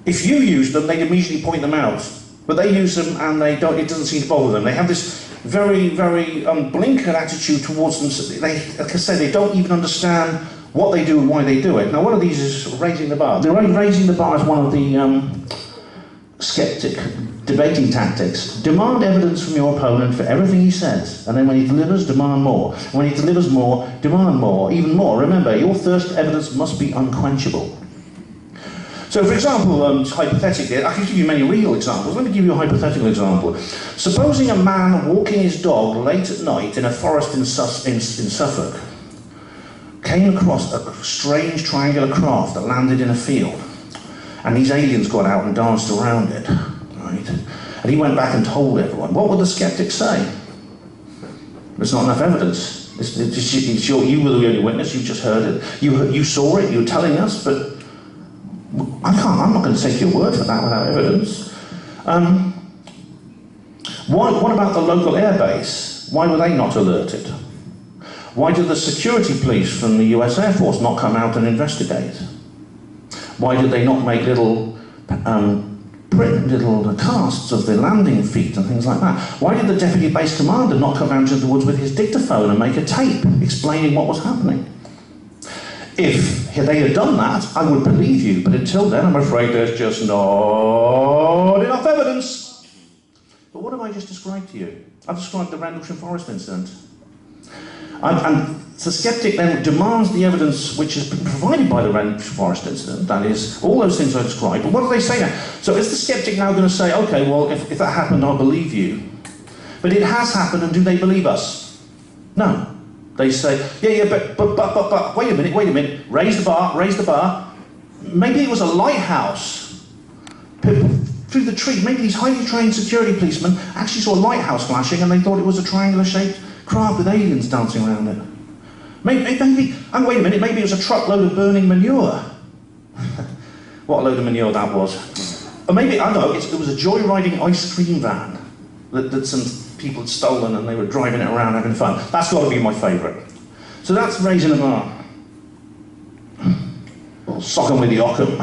if you use them, they immediately point them out. But they use them and it doesn't seem to bother them. They have this very, very blinkered attitude towards them. Like I said, they don't even understand what they do and why they do it. Now, one of these is raising the bar. Raising the bar is one of the skeptic debating tactics. Demand evidence from your opponent for everything he says, and then when he delivers, demand more. When he delivers more, demand more, even more. Remember, your thirst for evidence must be unquenchable. So, for example, hypothetically, I can give you many real examples. Let me give you a hypothetical example. Supposing a man walking his dog late at night in a forest in Suffolk came across a strange triangular craft that landed in a field, and these aliens got out and danced around it, right? And he went back and told everyone. What would the skeptics say? There's not enough evidence. You were the only witness, you just heard it. You saw it, you were telling us, but I'm not going to take your word for that without evidence. What about the local airbase? Why were they not alerted? Why did the security police from the US Air Force not come out and investigate? Why did they not make little casts of the landing feet and things like that? Why did the deputy base commander not come out into the woods with his dictaphone and make a tape explaining what was happening? If they had done that, I would believe you, but until then, I'm afraid there's just not enough evidence. But what have I just described to you? I've described the Rendlesham Forest incident. And the skeptic then demands the evidence which has been provided by the Rendlesham Forest incident, that is, all those things I described, but what do they say now? So is the skeptic now going to say, okay, well, if that happened, I'll believe you. But it has happened, and do they believe us? No. They say, but, wait a minute, raise the bar. Maybe it was a lighthouse. Through the tree, maybe these highly trained security policemen actually saw a lighthouse flashing and they thought it was a triangular-shaped craft with aliens dancing around it. Maybe, and wait a minute, maybe it was a truckload of burning manure. What a load of manure that was. Or maybe, I don't know, it was a joyriding ice cream van that some people had stolen and they were driving it around having fun. That's got to be my favourite. So that's raising a bar. Sock 'em with the Occam.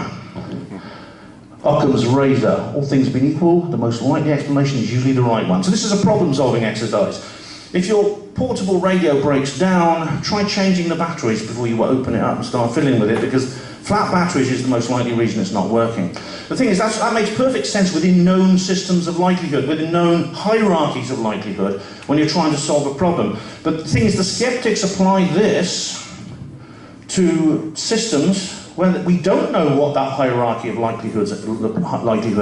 Occam's razor. All things being equal, the most likely explanation is usually the right one. So this is a problem-solving exercise. If your portable radio breaks down, try changing the batteries before you open it up and start fiddling with it, because flat batteries is the most likely reason it's not working. The thing is, that makes perfect sense within known systems of likelihood, within known hierarchies of likelihood, when you're trying to solve a problem. But the thing is, the skeptics apply this to systems where we don't know what that hierarchy of likelihood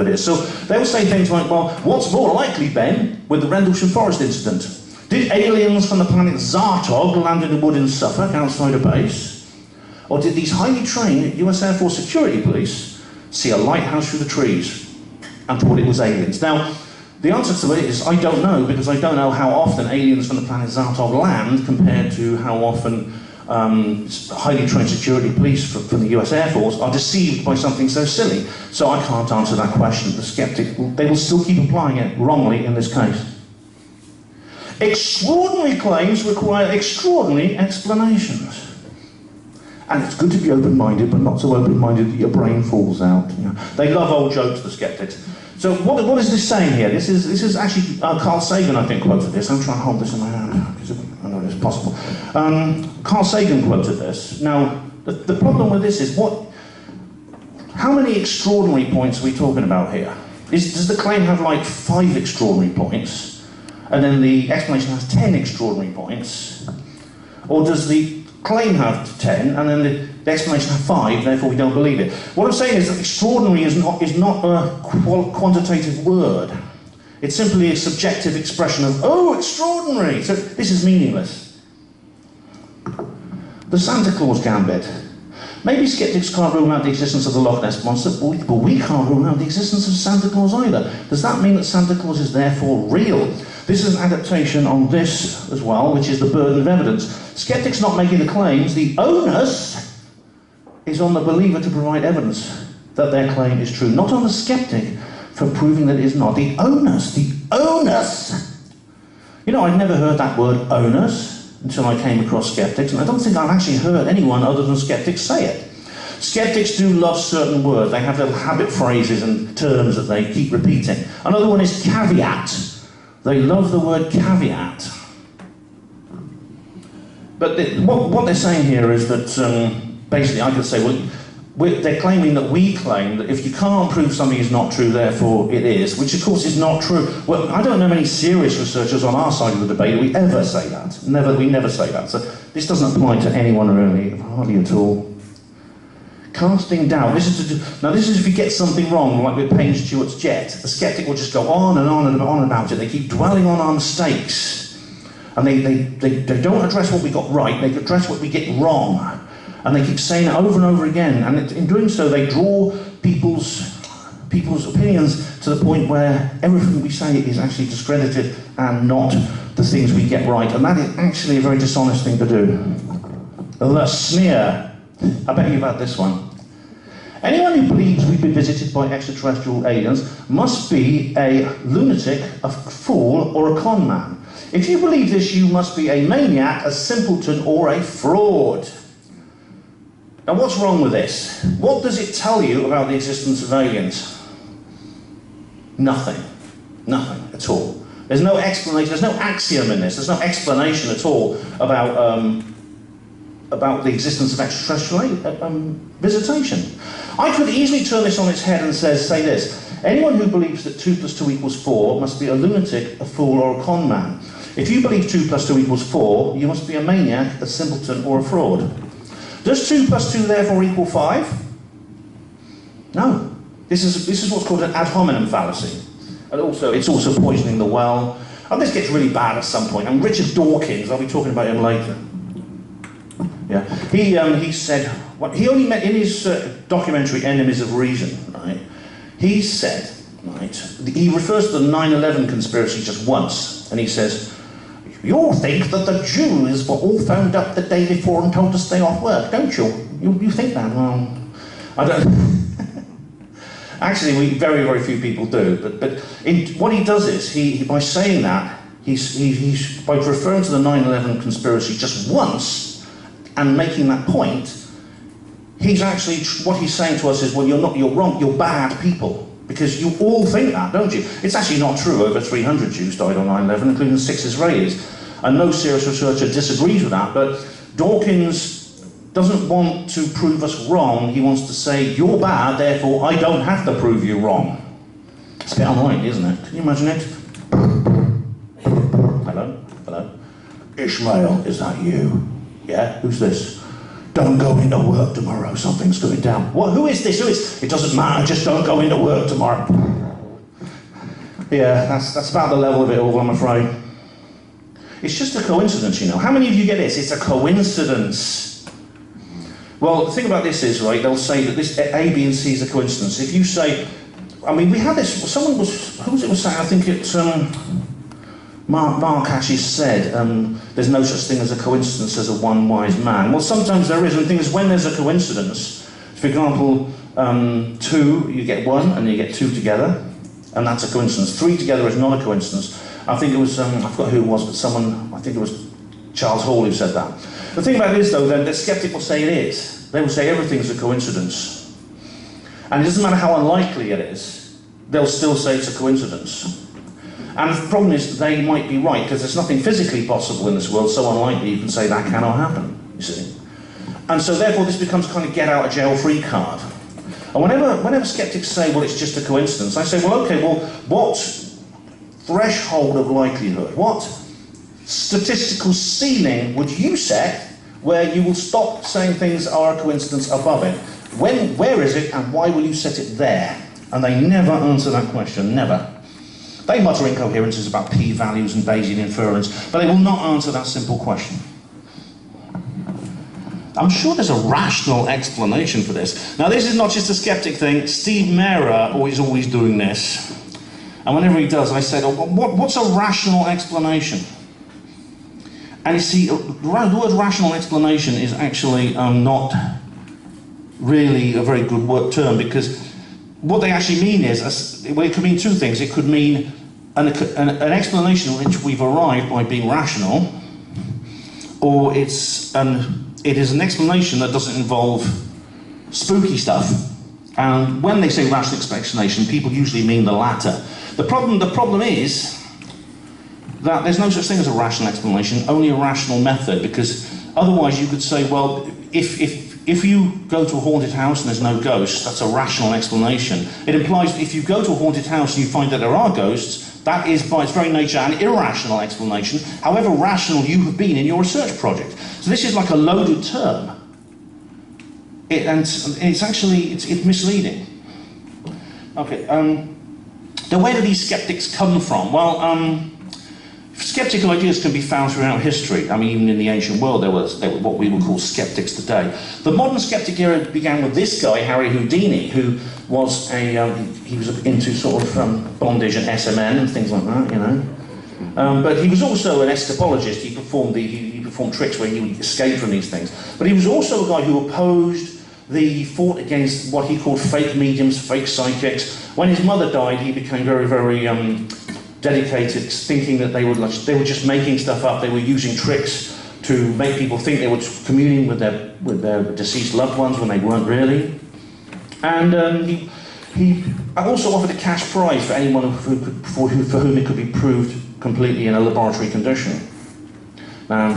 is. So they will say things like, well, what's more likely, Ben, with the Rendlesham Forest incident? Did aliens from the planet Zartog land in a wood in Suffolk outside a base? Or did these highly trained US Air Force security police see a lighthouse through the trees and thought it was aliens? Now, the answer to it is I don't know, because I don't know how often aliens from the planet Zartog land compared to how often highly trained security police from the US Air Force are deceived by something so silly. So I can't answer that question. The skeptic, they will still keep applying it wrongly in this case. Extraordinary claims require extraordinary explanations. And it's good to be open-minded, but not so open-minded that your brain falls out. You know. They love old jokes, the skeptics. So what is this saying here? This is actually Carl Sagan, I think, quoted this. I'm trying to hold this in my hand because I know it's possible. Carl Sagan quoted this. Now, the problem with this is how many extraordinary points are we talking about here? Does the claim have like 5 extraordinary points? And then the explanation has 10 extraordinary points? Or does the claim have 10 and then the explanation have 5, therefore we don't believe it? What I'm saying is that extraordinary is not a quantitative word. It's simply a subjective expression of, oh, extraordinary! So this is meaningless. The Santa Claus gambit. Maybe skeptics can't rule out the existence of the Loch Ness Monster, but we can't rule out the existence of Santa Claus either. Does that mean that Santa Claus is therefore real? This is an adaptation on this as well, which is the burden of evidence. Skeptics not making the claims, the onus is on the believer to provide evidence that their claim is true, not on the skeptic for proving that it is not. The onus. You know, I'd never heard that word onus until I came across skeptics, and I don't think I've actually heard anyone other than skeptics say it. Skeptics do love certain words. They have little habit phrases and terms that they keep repeating. Another one is caveat. They love the word caveat. But what they're saying here is that basically I could say, well, they're claiming that we claim that if you can't prove something is not true, therefore it is, which of course is not true. Well, I don't know many serious researchers on our side of the debate that we ever say that. We never say that. So this doesn't apply to anyone really, hardly at all. Casting doubt. This is if you get something wrong, like with Payne Stewart's jet. The skeptic will just go on and on and on about it. They keep dwelling on our mistakes. And they don't address what we got right, they address what we get wrong. And they keep saying it over and over again. And in doing so, they draw people's people's opinions to the point where everything we say is actually discredited and not the things we get right. And that is actually a very dishonest thing to do. The sneer. I bet you've had this one. Anyone who believes we've been visited by extraterrestrial aliens must be a lunatic, a fool, or a con man. If you believe this, you must be a maniac, a simpleton, or a fraud. Now, what's wrong with this? What does it tell you about the existence of aliens? Nothing. Nothing at all. There's no explanation, there's no axiom in this, there's no explanation at all about the existence of extraterrestrial visitation. I could easily turn this on its head and say this: anyone who believes that 2 + 2 = 4 must be a lunatic, a fool, or a con man. If you believe 2 + 2 = 4, you must be a maniac, a simpleton, or a fraud. Does 2 + 2 therefore equal 5? No. This is what's called an ad hominem fallacy. And also, it's also poisoning the well. And this gets really bad at some point. And Richard Dawkins, I'll be talking about him later. Yeah, he said, he only met in his documentary Enemies of Reason, right? He said, right, he refers to the 9/11 conspiracy just once, and he says, "You all think that the Jews were all phoned up the day before and told to stay off work, don't you? You think that? Well, I don't." Actually, very, very few people do. But what he does is, by saying that, he's by referring to the 9/11 conspiracy just once, and making that point, he's actually, what he's saying to us is, well, you're wrong, you're bad people, because you all think that, don't you? It's actually not true. Over 300 Jews died on 9/11, including 6 Israelis, and no serious researcher disagrees with that, but Dawkins doesn't want to prove us wrong. He wants to say, you're bad, therefore I don't have to prove you wrong. It's a bit unlikely, isn't it? Can you imagine it? Hello? Hello? Ishmael, is that you? Yeah, who's this? Don't go into work tomorrow, something's going down. What? Who is this? Who is? It doesn't matter, just don't go into work tomorrow. Yeah, that's about the level of it all, I'm afraid. It's just a coincidence, you know. How many of you get this? It's a coincidence. Well, the thing about this is, right, they'll say that this A, B, and C is a coincidence. If you say, I mean, we had this, someone was, who was it was saying, I think it's, Mark actually said, there's no such thing as a coincidence as a one wise man. Well, sometimes there is, and the thing is, when there's a coincidence, for example, 2, you get 1, and you get 2 together, and that's a coincidence. 3 together is not a coincidence. I think it was, I forgot who it was, but someone, I think it was Charles Hall who said that. The thing about it is, though, then the skeptic will say it is. They will say everything's a coincidence. And it doesn't matter how unlikely it is, they'll still say it's a coincidence. And the problem is, they might be right, because there's nothing physically possible in this world so unlikely you can say that cannot happen, you see. And so therefore this becomes kind of get-out-of-jail-free card. And whenever skeptics say, well, it's just a coincidence, I say, well, okay, well, what threshold of likelihood, what statistical ceiling would you set where you will stop saying things are a coincidence above it? Where is it, and why will you set it there? And they never answer that question, never. They mutter incoherences about p-values and Bayesian inference, but they will not answer that simple question. I'm sure there's a rational explanation for this. Now, this is not just a skeptic thing. Steve Mera is always doing this. And whenever he does, I said, oh, what's a rational explanation? And you see, the word rational explanation is actually not really a very good term, because what they actually mean is, well, it could mean 2 things. It could mean an explanation in which we've arrived by being rational, or it is an explanation that doesn't involve spooky stuff. And when they say rational explanation, people usually mean the latter. The problem is that there's no such thing as a rational explanation, only a rational method, because otherwise you could say, well, if you go to a haunted house and there's no ghosts, that's a rational explanation. It implies that if you go to a haunted house and you find that there are ghosts, that is by its very nature an irrational explanation, however rational you have been in your research project. So this is like a loaded term. And it's actually, it's misleading. Okay, where do these skeptics come from? Well, skeptical ideas can be found throughout history. I mean, even in the ancient world, there were what we would call skeptics today. The modern skeptic era began with this guy, Harry Houdini, who was he was into sort of bondage and SMN and things like that, you know. But he was also an escapologist. He performed tricks where he would escape from these things. But he was also a guy who opposed the fought against what he called fake mediums, fake psychics. When his mother died, he became very, very dedicated, thinking that they were just making stuff up. They were using tricks to make people think they were communing with their deceased loved ones when they weren't really. And he also offered a cash prize for anyone for whom it could be proved completely in a laboratory condition. Now,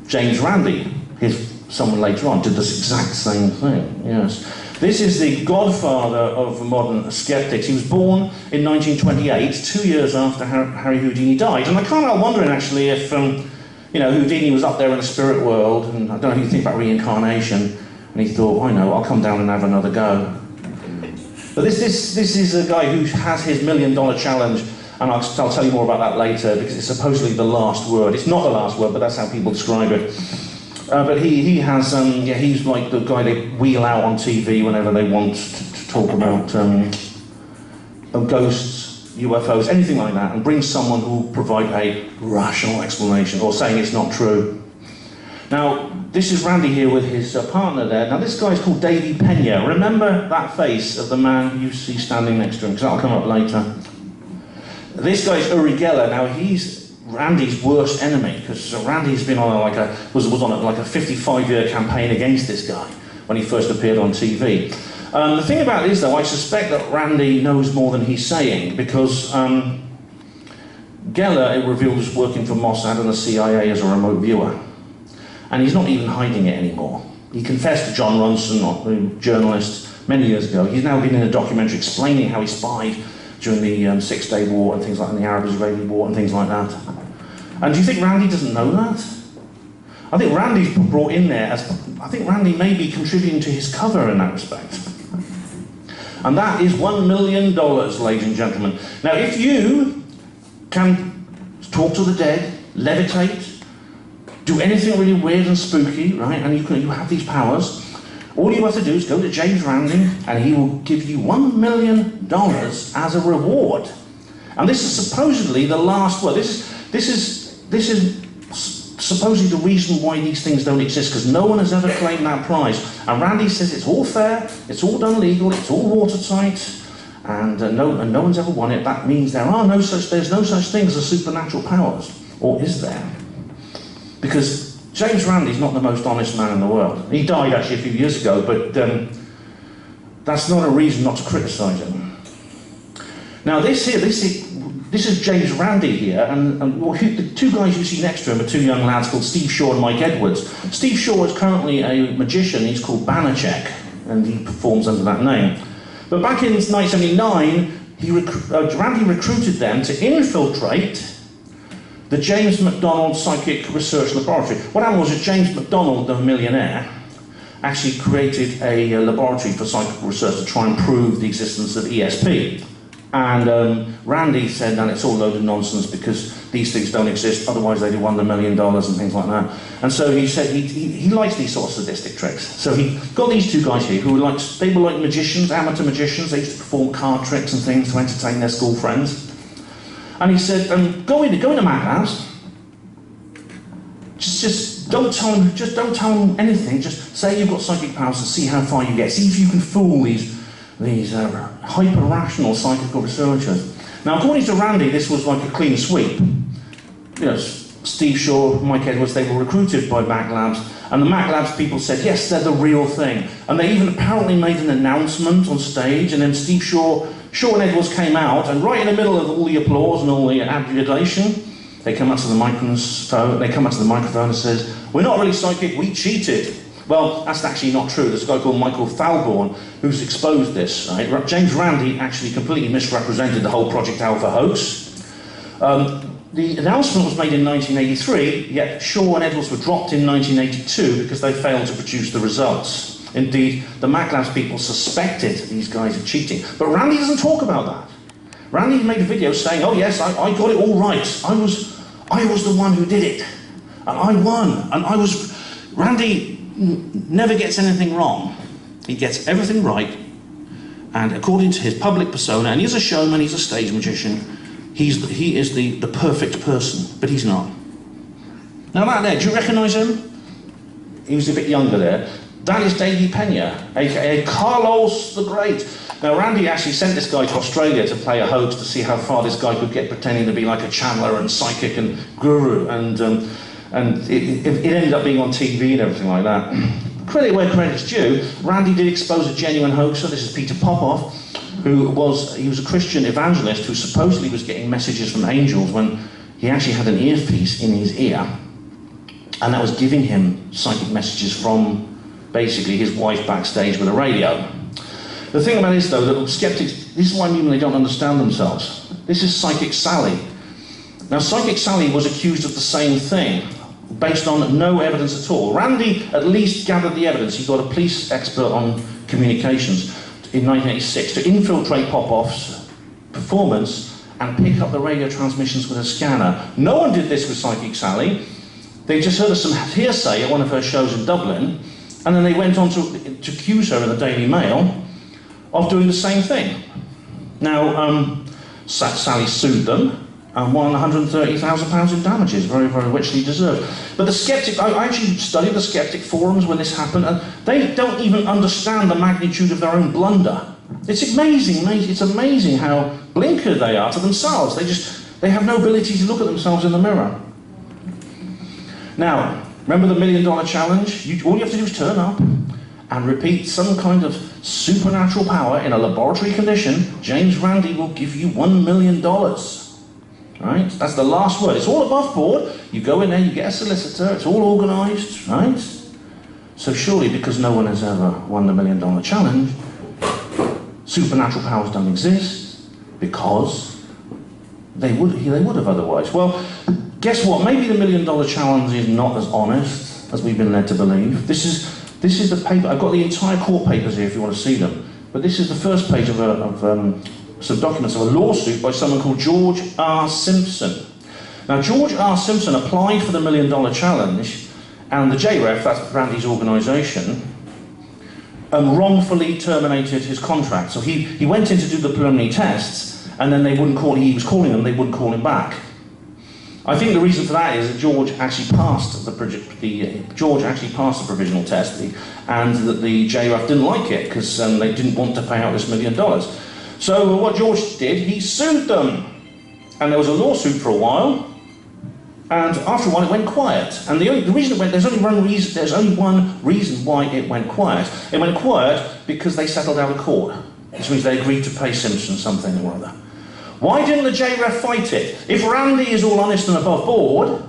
James Randi, someone later on, did this exact same thing, yes. This is the godfather of modern skeptics. He was born in 1928, 2 years after Harry Houdini died. And I can't help wondering, actually, if you know, Houdini was up there in the spirit world, and I don't know if you think about reincarnation, and he thought, I know, I'll come down and have another go. But this is a guy who has his $1 million challenge, and I'll tell you more about that later, because it's supposedly the last word. It's not the last word, but that's how people describe it. But he has, he's like the guy they wheel out on TV whenever they want to talk about ghosts, UFOs, anything like that, and bring someone who will provide a rational explanation, or saying it's not true. Now, this is Randy here with his partner there. Now, this guy's called Davy Pena. Remember that face of the man you see standing next to him, because that'll come up later. This guy's Uri Geller. Now, he's Randy's worst enemy, because Randy's been on was on a 55-year campaign against this guy when he first appeared on TV. The thing about it is, though, I suspect that Randy knows more than he's saying, because Geller, it revealed, was working for Mossad and the CIA as a remote viewer. And he's not even hiding it anymore. He confessed to John Ronson, a journalist, many years ago. He's now been in a documentary explaining how he spied during the Six-Day War and things like that, and the Arab-Israeli War and things like that. And do you think Randy doesn't know that? I think Randy's brought in there I think Randy may be contributing to his cover in that respect. And that is $1 million, ladies and gentlemen. Now, if you can talk to the dead, levitate, do anything really weird and spooky, right, and you have these powers, all you have to do is go to James Randi and he will give you $1 million as a reward. And this is supposedly the last word. This is supposedly the reason why these things don't exist, because no one has ever claimed that prize. And Randy says it's all fair, it's all done legal, it's all watertight, and no one's ever won it. That means there's no such thing as supernatural powers, or is there? Because James Randi's not the most honest man in the world. He died actually a few years ago, but that's not a reason not to criticise him. Now this is James Randi here, and the two guys you see next to him are two young lads called Steve Shaw and Mike Edwards. Steve Shaw is currently a magician. He's called Banachek, and he performs under that name. But back in 1979, Randi recruited them to infiltrate the James McDonald Psychic Research Laboratory. What happened was that James McDonald, the millionaire, actually created a laboratory for psychic research to try and prove the existence of ESP. And Randy said, no, it's all a load of nonsense because these things don't exist, otherwise they'd have won $1 million and things like that. And so he said he likes these sort of sadistic tricks. So he got these two guys here who were like magicians, amateur magicians. They used to perform card tricks and things to entertain their school friends. And he said, go into Mac Labs. Just don't tell them anything. Just say you've got psychic powers and see how far you get. See if you can fool these hyper-rational psychical researchers. Now, according to Randy, this was like a clean sweep. You know, Steve Shaw, Mike Edwards, they were recruited by Mac Labs, and the Mac Labs people said, yes, they're the real thing. And they even apparently made an announcement on stage, and then Shaw and Edwards came out, and right in the middle of all the applause and all the adulation, they come up to the microphone and says, we're not really psychic, we cheated. Well, that's actually not true. There's a guy called Michael Falborn who's exposed this. Right? James Randi actually completely misrepresented the whole Project Alpha hoax. The announcement was made in 1983, yet Shaw and Edwards were dropped in 1982 because they failed to produce the results. Indeed, the Mac Labs people suspected these guys of cheating. But Randy doesn't talk about that. Randy made a video saying, oh yes, I got it all right. I was the one who did it, and I won, and I was... Randy never gets anything wrong. He gets everything right, and according to his public persona, and he's a showman, he's a stage magician, he is the perfect person, but he's not. Now that there, do you recognise him? He was a bit younger there. That is Davy Pena, aka Carlos the Great. Now Randy actually sent this guy to Australia to play a hoax to see how far this guy could get pretending to be like a channeler and psychic and guru, and it ended up being on TV and everything like that. Credit where credit's due, Randy did expose a genuine hoaxer. This is Peter Popoff, he was a Christian evangelist who supposedly was getting messages from angels when he actually had an earpiece in his ear, and that was giving him psychic messages from basically his wife backstage with a radio. The thing about it is, though, that skeptics, this is why they don't understand themselves. This is Psychic Sally. Now, Psychic Sally was accused of the same thing, based on no evidence at all. Randy at least gathered the evidence. He got a police expert on communications in 1986 to infiltrate Popoff's performance and pick up the radio transmissions with a scanner. No one did this with Psychic Sally. They just heard of some hearsay at one of her shows in Dublin, and then they went on to accuse her in the Daily Mail of doing the same thing. Now, Sally sued them and won £130,000 in damages, very, very richly deserved. But the skeptic, I actually studied the skeptic forums when this happened, and they don't even understand the magnitude of their own blunder. It's amazing, it's amazing how blinkered they are to themselves. They have no ability to look at themselves in the mirror. Now, remember the $1 Million Challenge? All you have to do is turn up and repeat some kind of supernatural power in a laboratory condition. James Randi will give you $1 million. Right? That's the last word. It's all above board. You go in there, you get a solicitor, it's all organised, right? So surely, because no one has ever won the $1 Million Challenge, supernatural powers don't exist, because they would have otherwise. Well, guess what? Maybe the $1 Million Challenge is not as honest as we've been led to believe. This is the paper. I've got the entire court papers here if you want to see them. But this is the first page of some documents of a lawsuit by someone called George R. Simpson. Now, George R. Simpson applied for the $1 Million Challenge, and the JREF, that's Randy's organisation, wrongfully terminated his contract. So he went in to do the preliminary tests, and then they wouldn't call. He was calling them, they wouldn't call him back. I think the reason for that is that George actually passed the provisional test, and that the JRF didn't like it because they didn't want to pay out this $1 million. So what George did, he sued them, and there was a lawsuit for a while, and after a while it went quiet. And the reason it went, there's only one reason why it went quiet. It went quiet because they settled out of court, which means they agreed to pay Simpson something or other. Why didn't the JRF fight it? If Randy is all honest and above board,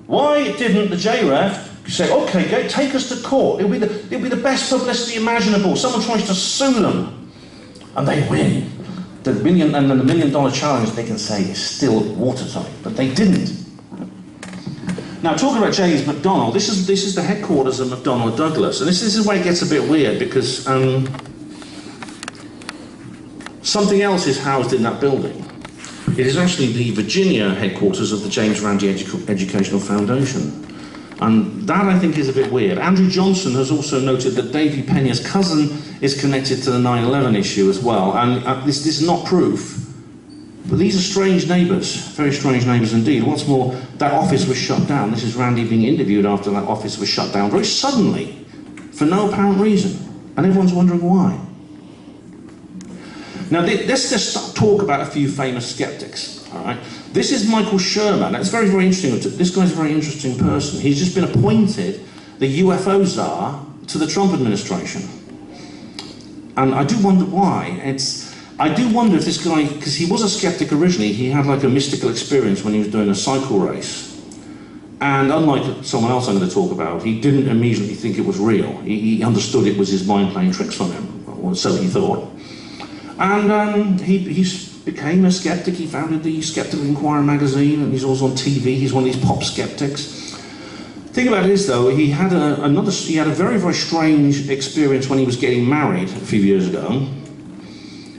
why didn't the JRF say, okay, take us to court? It'll be the best publicity imaginable. Someone tries to sue them, and they win. And then the $1 Million Challenge, they can say, is still watertight, but they didn't. Now, talking about James McDonnell, this is the headquarters of McDonnell Douglas, and this is where it gets a bit weird, because something else is housed in that building. It is actually the Virginia headquarters of the James Randi Educational Foundation. And that, I think, is a bit weird. Andrew Johnson has also noted that Davy Pena's cousin is connected to the 9/11 issue as well. And this is not proof, but these are strange neighbours, very strange neighbours indeed. What's more, that office was shut down. This is Randy being interviewed after that office was shut down very suddenly, for no apparent reason. And everyone's wondering why. Now, let's just talk about a few famous skeptics, all right? This is Michael Sherman. Now, it's very, very interesting. This guy's a very interesting person. He's just been appointed the UFO czar to the Trump administration. And I do wonder why. I do wonder if this guy, because he was a skeptic originally, he had like a mystical experience when he was doing a cycle race. And unlike someone else I'm going to talk about, he didn't immediately think it was real. He understood it was his mind playing tricks on him, or so he thought. And he became a skeptic. He founded the Skeptical Inquirer magazine, and he's also on TV. He's one of these pop skeptics. The thing about it is, though, he had a very, very strange experience when he was getting married a few years ago.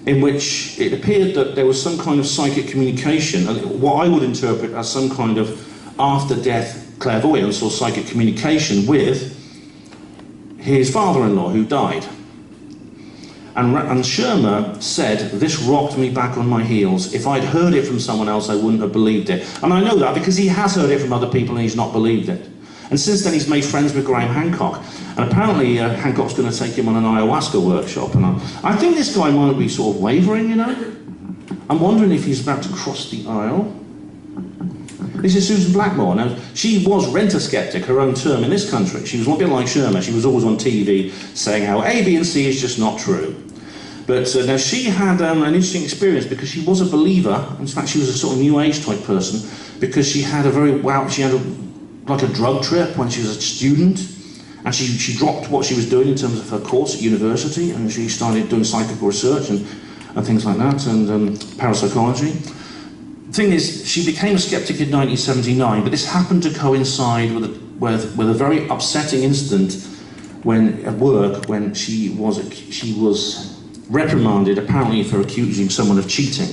in which it appeared that there was some kind of psychic communication, what I would interpret as some kind of after-death clairvoyance or psychic communication with his father-in-law who died. And Shermer said, this rocked me back on my heels. If I'd heard it from someone else, I wouldn't have believed it. And I know that because he has heard it from other people and he's not believed it. And since then he's made friends with Graham Hancock. And apparently Hancock's going to take him on an ayahuasca workshop. And I think this guy might be sort of wavering, you know. I'm wondering if he's about to cross the aisle. This is Susan Blackmore. Now, she was rent-a-skeptic, her own term in this country. She was a bit like Shermer. She was always on TV saying how A, B and C is just not true. But now she had an interesting experience because she was a believer. In fact, she was a sort of New Age type person because she had like a drug trip when she was a student, and she dropped what she was doing in terms of her course at university, and she started doing psychical research and things like that, and parapsychology. The thing is, she became a skeptic in 1979, but this happened to coincide with a very upsetting incident when at work when she was reprimanded apparently for accusing someone of cheating.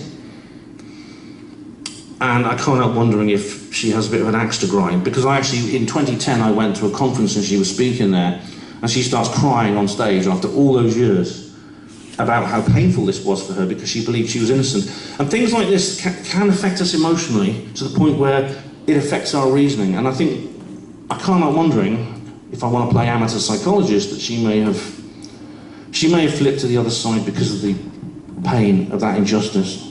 And I can't help wondering if she has a bit of an axe to grind, because in 2010 I went to a conference and she was speaking there, and she starts crying on stage after all those years about how painful this was for her because she believed she was innocent. And things like this can affect us emotionally to the point where it affects our reasoning. And I can't help wondering, if I want to play amateur psychologist, that she may have flipped to the other side because of the pain of that injustice.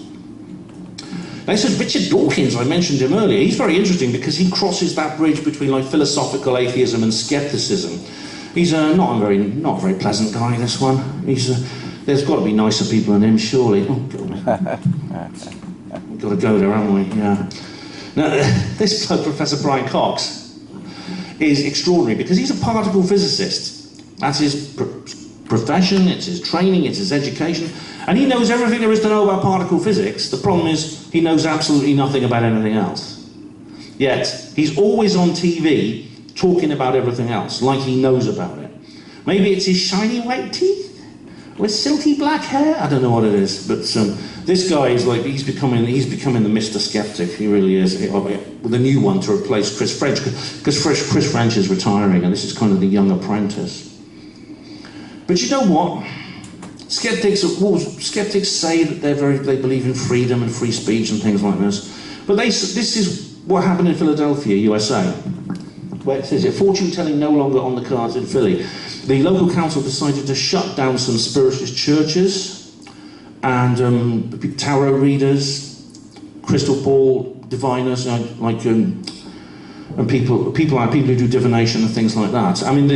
Now, this is Richard Dawkins, I mentioned him earlier. He's very interesting because he crosses that bridge between like philosophical atheism and skepticism. He's not a very pleasant guy, this one. There's got to be nicer people than him, surely. Oh, God. We've got to go there, haven't we? Yeah. Now, this bloke, Professor Brian Cox, is extraordinary because he's a particle physicist. That's his profession, it's his training, it's his education, and he knows everything there is to know about particle physics. The problem is he knows absolutely nothing about anything else. Yet he's always on TV talking about everything else, like he knows about it. Maybe it's his shiny white teeth with silky black hair. I don't know what it is, but this guy is like he's becoming the Mr. Skeptic. He really is, with a new one to replace Chris French, because Chris French is retiring, and this is kind of the young apprentice. But you know what? Skeptics say that they believe in freedom and free speech and things like this. But this is what happened in Philadelphia, USA, where it says, fortune telling no longer on the cards in Philly. The local council decided to shut down some spiritualist churches and tarot readers, crystal ball diviners, and people who do divination and things like that. I mean,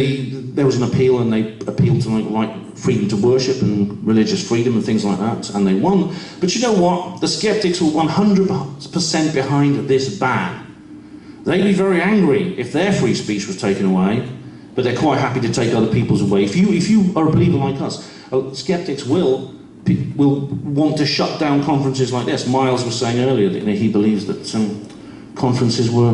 there was an appeal, and they appealed to freedom to worship and religious freedom and things like that, and they won. But you know what? The skeptics were 100% behind this ban. They'd be very angry if their free speech was taken away, but they're quite happy to take other people's away. If you are a believer like us, skeptics will want to shut down conferences like this. Miles was saying earlier that he believes that some conferences were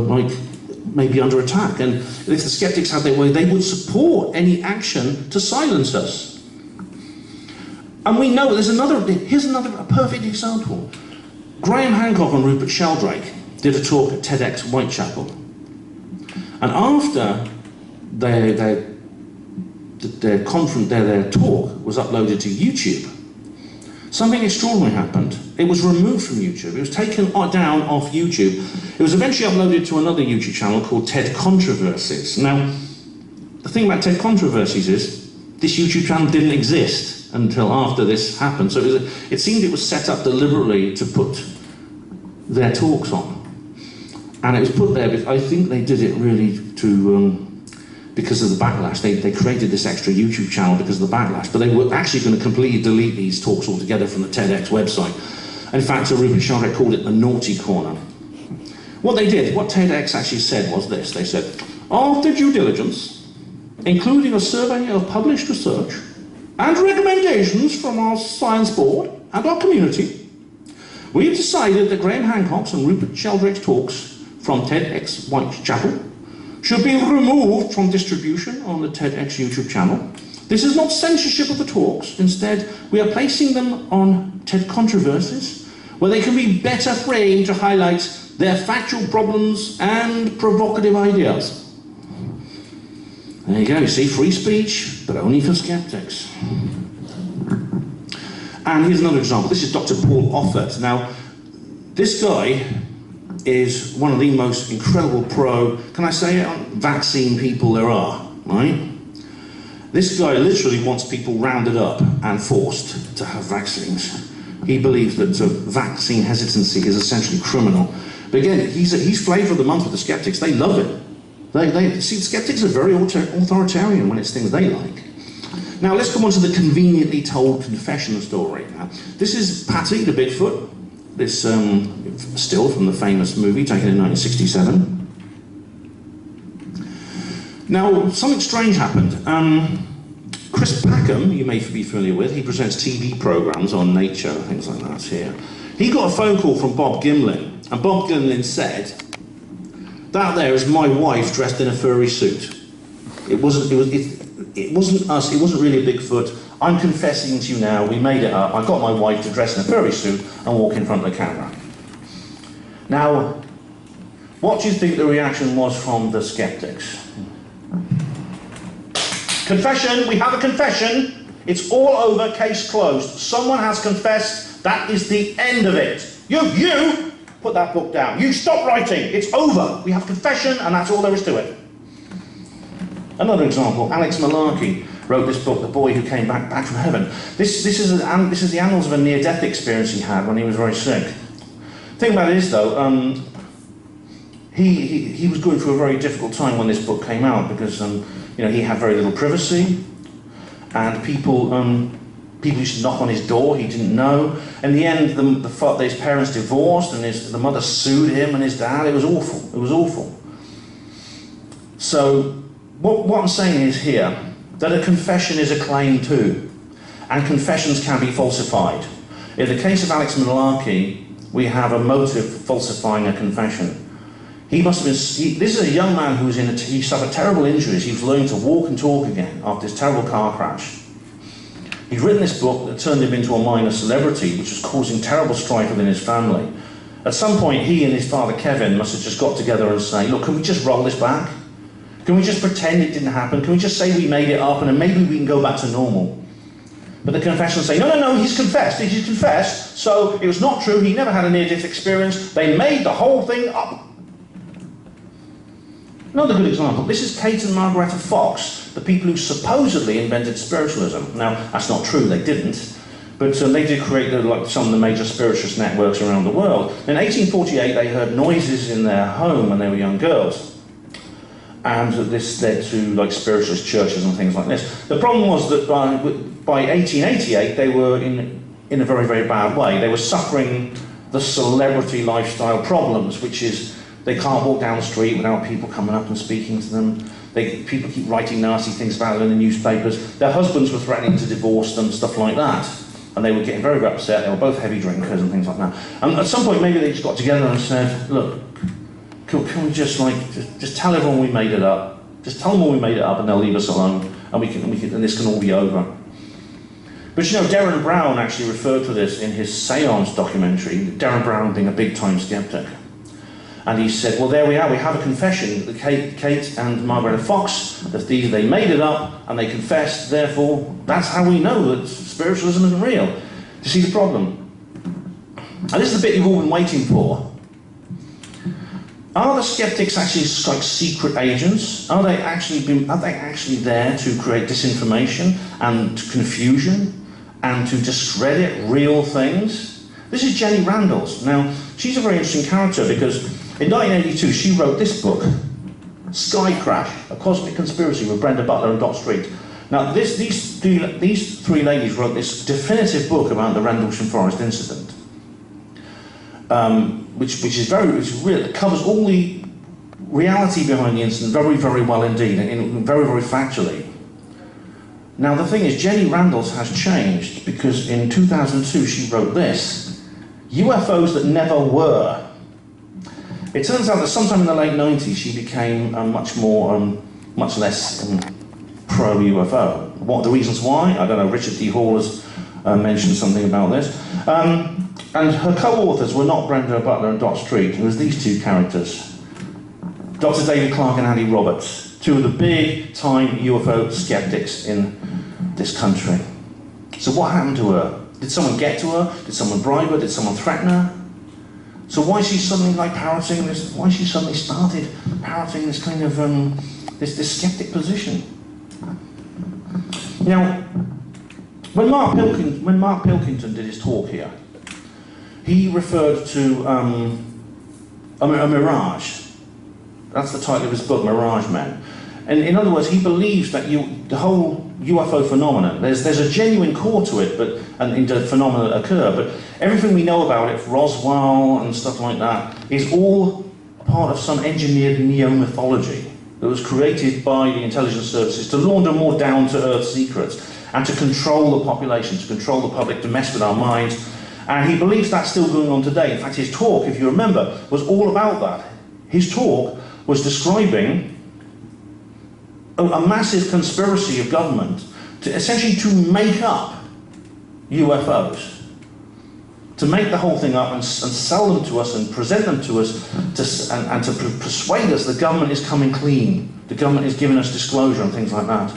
maybe under attack, and if the skeptics had their way, they would support any action to silence us. And we know here's a perfect example. Graham Hancock and Rupert Sheldrake did a talk at TEDx Whitechapel, and after their talk was uploaded to YouTube, something extraordinary happened. It was removed from YouTube. It was taken down off YouTube. It was eventually uploaded to another YouTube channel called TED Controversies. Now, the thing about TED Controversies is this YouTube channel didn't exist until after this happened. So it seemed it was set up deliberately to put their talks on. And it was put there because I think they did it really because of the backlash. They created this extra YouTube channel because of the backlash, but they were actually going to completely delete these talks altogether from the TEDx website. And in fact, Rupert Sheldrake called it the naughty corner. What TEDx actually said was this. They said, after due diligence, including a survey of published research and recommendations from our science board and our community, we have decided that Graham Hancock's and Rupert Sheldrake's talks from TEDx Whitechapel should be removed from distribution on the TEDx YouTube channel. This is not censorship of the talks. Instead, we are placing them on TED controversies where they can be better framed to highlight their factual problems and provocative ideas. There you go, you see, free speech, but only for skeptics. And here's another example. This is Dr. Paul Offert. Now, this guy is one of the most incredible can I say it, vaccine people there are, right? This guy literally wants people rounded up and forced to have vaccines. He believes that vaccine hesitancy is essentially criminal. But again, he's flavour of the month with the skeptics. They love it. See, skeptics are very authoritarian when it's things they like. Now let's come on to the conveniently told confession story. Now, this is Patty the Bigfoot. This still from the famous movie taken in 1967. Now, something strange happened. Chris Packham, you may be familiar with, he presents TV programmes on nature and things like that here. He got a phone call from Bob Gimlin, and Bob Gimlin said, "That there is my wife dressed in a furry suit. It wasn't us, it wasn't really a Bigfoot. I'm confessing to you now, we made it up. I got my wife to dress in a furry suit and walk in front of the camera." Now, what do you think the reaction was from the skeptics? Confession, we have a confession. It's all over, case closed. Someone has confessed, that is the end of it. You, put that book down. You stop writing, it's over. We have confession and that's all there is to it. Another example, Alex Malarkey wrote this book, The Boy Who Came Back from Heaven. This is the annals of a near-death experience he had when he was very sick. The thing about it is though, he was going through a very difficult time when this book came out because he had very little privacy, and people used to knock on his door. He didn't know. In the end, his parents divorced, and the mother sued him and his dad. It was awful. It was awful. So what I'm saying is here that a confession is a claim too, and confessions can be falsified. In the case of Alex Malarkey, we have a motive for falsifying a confession. He must have been. This is a young man who was he suffered terrible injuries. He was learning to walk and talk again after this terrible car crash. He'd written this book that turned him into a minor celebrity, which was causing terrible strife within his family. At some point, he and his father Kevin must have just got together and say, "Look, can we just roll this back? Can we just pretend it didn't happen? Can we just say we made it up and then maybe we can go back to normal?" But the confession say, no, he's confessed, so it was not true, he never had a near-death experience, they made the whole thing up. Another good example, this is Kate and Margaretha Fox, the people who supposedly invented spiritualism. Now, that's not true, they didn't, but they did create some of the major spiritualist networks around the world. In 1848, they heard noises in their home when they were young girls. And this led to spiritualist churches and things like this. The problem was that by 1888 they were in a very, very bad way. They were suffering the celebrity lifestyle problems, which is they can't walk down the street without people coming up and speaking to them. People keep writing nasty things about them in the newspapers. Their husbands were threatening to divorce them, stuff like that. And they were getting very, very upset. They were both heavy drinkers and things like that. And at some point maybe they just got together and said, "Look, can we just tell everyone we made it up? Just tell them all we made it up, and they'll leave us alone, and and this can all be over." But Derren Brown actually referred to this in his Seance documentary. Derren Brown being a big-time skeptic, and he said, "Well, there we are. We have a confession. Kate and Margaretha Fox, they made it up and they confessed. Therefore, that's how we know that spiritualism isn't real." Do you see the problem? And this is the bit you've all been waiting for. Are the skeptics actually secret agents? Are they actually there to create disinformation and confusion and to discredit real things? This is Jenny Randalls. Now, she's a very interesting character because in 1982 she wrote this book, Sky Crash, A Cosmic Conspiracy with Brenda Butler and Dot Street. Now, these three ladies wrote this definitive book about the Rendlesham Forest incident. Which it covers all the reality behind the incident very, very well indeed, and very, very factually. Now the thing is, Jenny Randalls has changed because in 2002 she wrote this, UFOs That Never Were. It turns out that sometime in the late 90s she became much less pro-UFO. What are the reasons why? I don't know. Richard D. Hall has mentioned something about this. And her co-authors were not Brenda Butler and Dot Street. It was these two characters, Dr. David Clark and Andy Roberts, two of the big-time UFO skeptics in this country. So what happened to her? Did someone get to her? Did someone bribe her? Did someone threaten her? So why is she suddenly like parroting this? Why she suddenly started parroting this kind of this skeptic position? Now, when Mark Pilkington did his talk here, he referred to a mirage. That's the title of his book, Mirage Men. And in other words, he believes that the whole UFO phenomenon, there's a genuine core to it, and the phenomena occur, but everything we know about it, Roswell and stuff like that, is all part of some engineered neo-mythology that was created by the intelligence services to launder more down-to-earth secrets and to control the population, to control the public, to mess with our minds. And he believes that's still going on today. In fact, his talk, if you remember, was all about that. His talk was describing a massive conspiracy of government essentially to make up UFOs, to make the whole thing up and sell them to us and present them to us and to persuade us the government is coming clean, the government is giving us disclosure and things like that.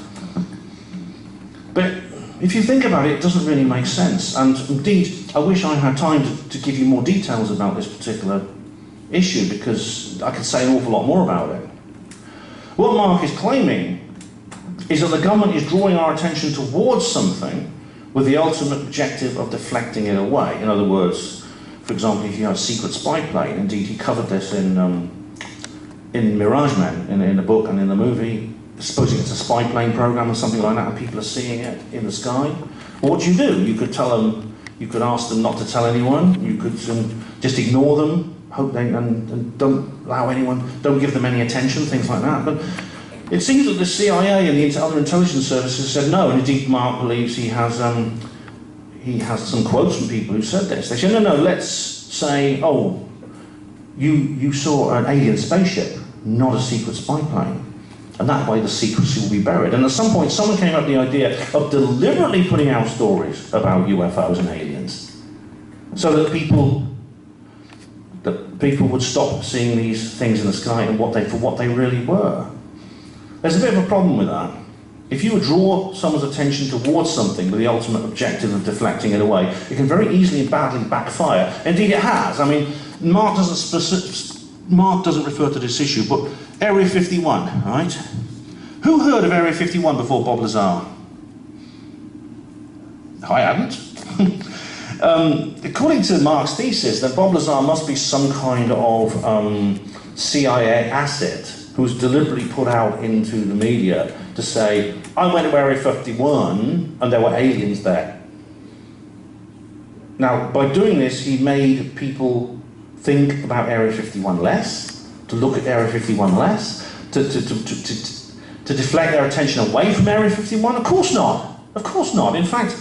But if you think about it, it doesn't really make sense. And indeed, I wish I had time to give you more details about this particular issue, because I could say an awful lot more about it. What Mark is claiming is that the government is drawing our attention towards something with the ultimate objective of deflecting it away. In other words, for example, if you have a secret spy plane, indeed he covered this in Mirage Men, in the book and in the movie, supposing it's a spy plane program or something like that, and people are seeing it in the sky. Well, what do? You could tell them, you could ask them not to tell anyone, you could just ignore them, hope they, and don't allow anyone, don't give them any attention, things like that. But it seems that the CIA and the other intelligence services said no, and indeed Mark believes he has some quotes from people who said this. They said, no, let's say, oh, you saw an alien spaceship, not a secret spy plane. And that way the secrecy will be buried. And at some point someone came up with the idea of deliberately putting out stories about UFOs and aliens, so that people would stop seeing these things in the sky and for what they really were. There's a bit of a problem with that. If you would draw someone's attention towards something with the ultimate objective of deflecting it away, it can very easily and badly backfire. Indeed it has. I mean, Mark doesn't refer to this issue, but Area 51, right? Who heard of Area 51 before Bob Lazar? I hadn't. According to Mark's thesis, that Bob Lazar must be some kind of CIA asset who was deliberately put out into the media to say, I went to Area 51 and there were aliens there. Now, by doing this, he made people think about Area 51 less, to look at Area 51 less, to deflect their attention away from Area 51? Of course not. Of course not. In fact,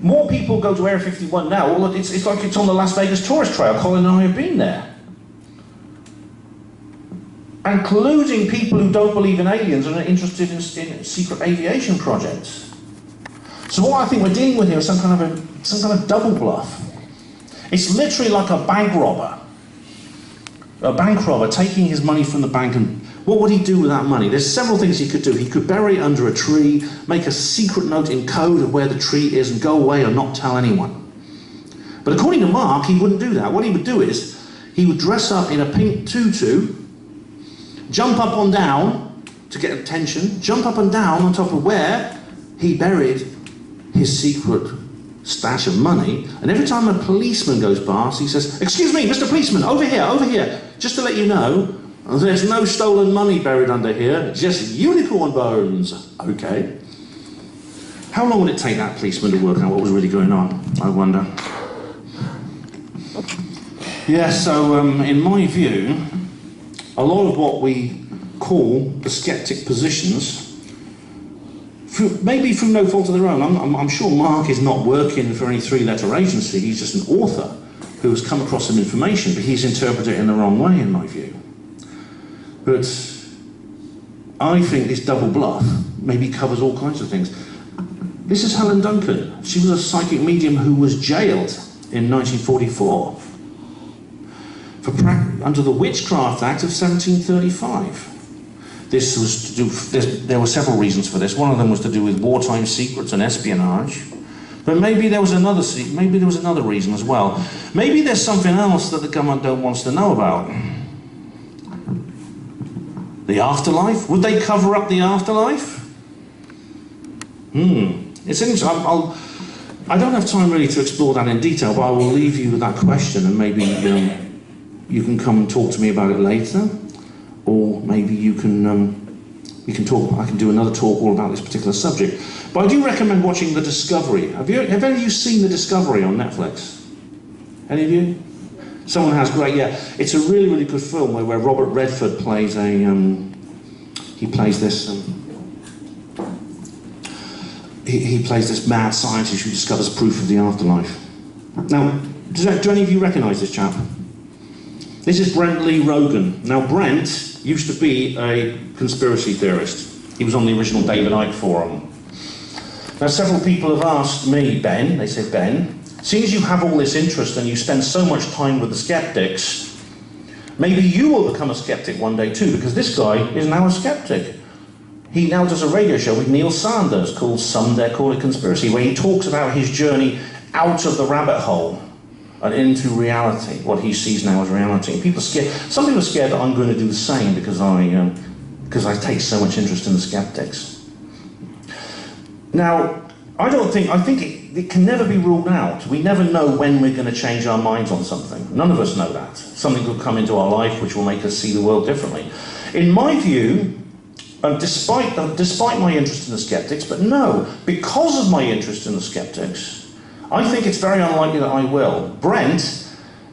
more people go to Area 51 now. Well, it's like it's on the Las Vegas tourist trail. Colin and I have been there. Including people who don't believe in aliens and are interested in secret aviation projects. So what I think we're dealing with here is some kind of double bluff. It's literally like a bank robber. A bank robber taking his money from the bank, and what would he do with that money? There's several things he could do. He could bury it under a tree, make a secret note in code of where the tree is and go away and not tell anyone. But according to Mark, he wouldn't do that. What he would do is, he would dress up in a pink tutu, jump up and down to get attention, jump up and down on top of where he buried his secret stash of money, and every time a policeman goes past, he says, "Excuse me, Mr. Policeman, over here, just to let you know, there's no stolen money buried under here, just unicorn bones." Okay. How long would it take that policeman to work out what was really going on, I wonder? Yeah, so in my view, a lot of what we call the skeptic positions, maybe through no fault of their own. I'm sure Mark is not working for any three-letter agency. He's just an author who has come across some information, but he's interpreted it in the wrong way, in my view. But I think this double bluff maybe covers all kinds of things. This is Helen Duncan. She was a psychic medium who was jailed in 1944 under the Witchcraft Act of 1735. This was to do. There were several reasons for this. One of them was to do with wartime secrets and espionage. But maybe there was another reason as well. Maybe there's something else that the government don't want us to know about. The afterlife? Would they cover up the afterlife? It's interesting. I don't have time really to explore that in detail, but I will leave you with that question, and maybe you can come and talk to me about it later, or maybe you can talk. I can do another talk all about this particular subject. But I do recommend watching The Discovery. Have any of you seen The Discovery on Netflix? Any of you? Someone has, great, yeah. It's a really, really good film where Robert Redford plays he plays this mad scientist who discovers proof of the afterlife. Now, do any of you recognise this chap? This is Brent Lee Rogan. Now, Brent used to be a conspiracy theorist. He was on the original David Icke forum. Now, several people have asked me, Ben, they said, Ben, seeing as you have all this interest and you spend so much time with the skeptics, maybe you will become a skeptic one day too, because this guy is now a skeptic. He now does a radio show with Neil Sanders called Some Dare Call It Conspiracy, where he talks about his journey out of the rabbit hole and into reality, what he sees now as reality. And some people are scared that I'm going to do the same because I take so much interest in the skeptics. Now, I think it can never be ruled out. We never know when we're going to change our minds on something. None of us know that. Something could come into our life which will make us see the world differently. In my view, despite my interest in the skeptics, but no, because of my interest in the skeptics, I think it's very unlikely that I will. Brent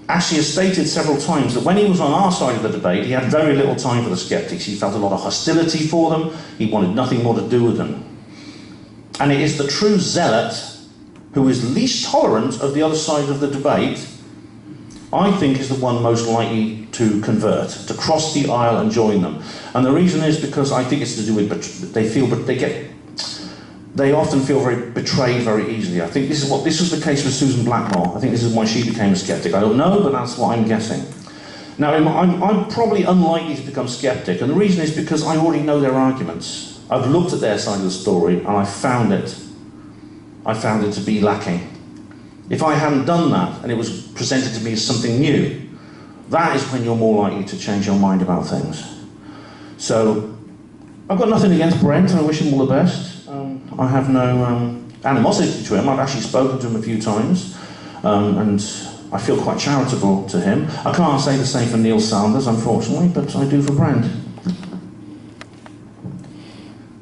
actually has stated several times that when he was on our side of the debate, he had very little time for the skeptics. He felt a lot of hostility for them. He wanted nothing more to do with them. And it is the true zealot who is least tolerant of the other side of the debate, I think, is the one most likely to convert, to cross the aisle and join them. And the reason is because I think it's to do with they often feel very betrayed very easily. I think this was the case with Susan Blackmore. I think this is why she became a skeptic. I don't know, but that's what I'm guessing. Now, I'm probably unlikely to become skeptic, and the reason is because I already know their arguments. I've looked at their side of the story, and I found it to be lacking. If I hadn't done that, and it was presented to me as something new, that is when you're more likely to change your mind about things. So, I've got nothing against Brent, and I wish him all the best. I have no animosity to him. I've actually spoken to him a few times, and I feel quite charitable to him. I can't say the same for Neil Sanders, unfortunately, but I do for Brent.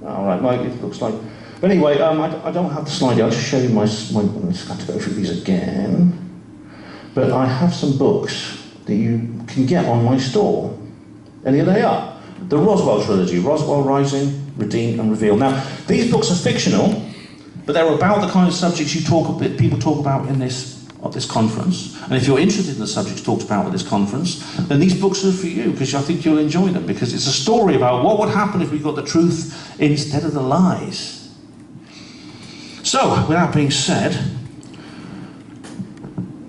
All right, Mike, it looks like... But anyway, I don't have the slide yet. I'll just show you my... I just have to go through these again. But I have some books that you can get on my store. And here they are. The Roswell trilogy, Roswell Rising, Redeemed and Revealed. Now, these books are fictional, but they're about the kind of subjects people talk about at this conference. And if you're interested in the subjects talked about at this conference, then these books are for you, because I think you'll enjoy them, because it's a story about what would happen if we got the truth instead of the lies. So, with that being said,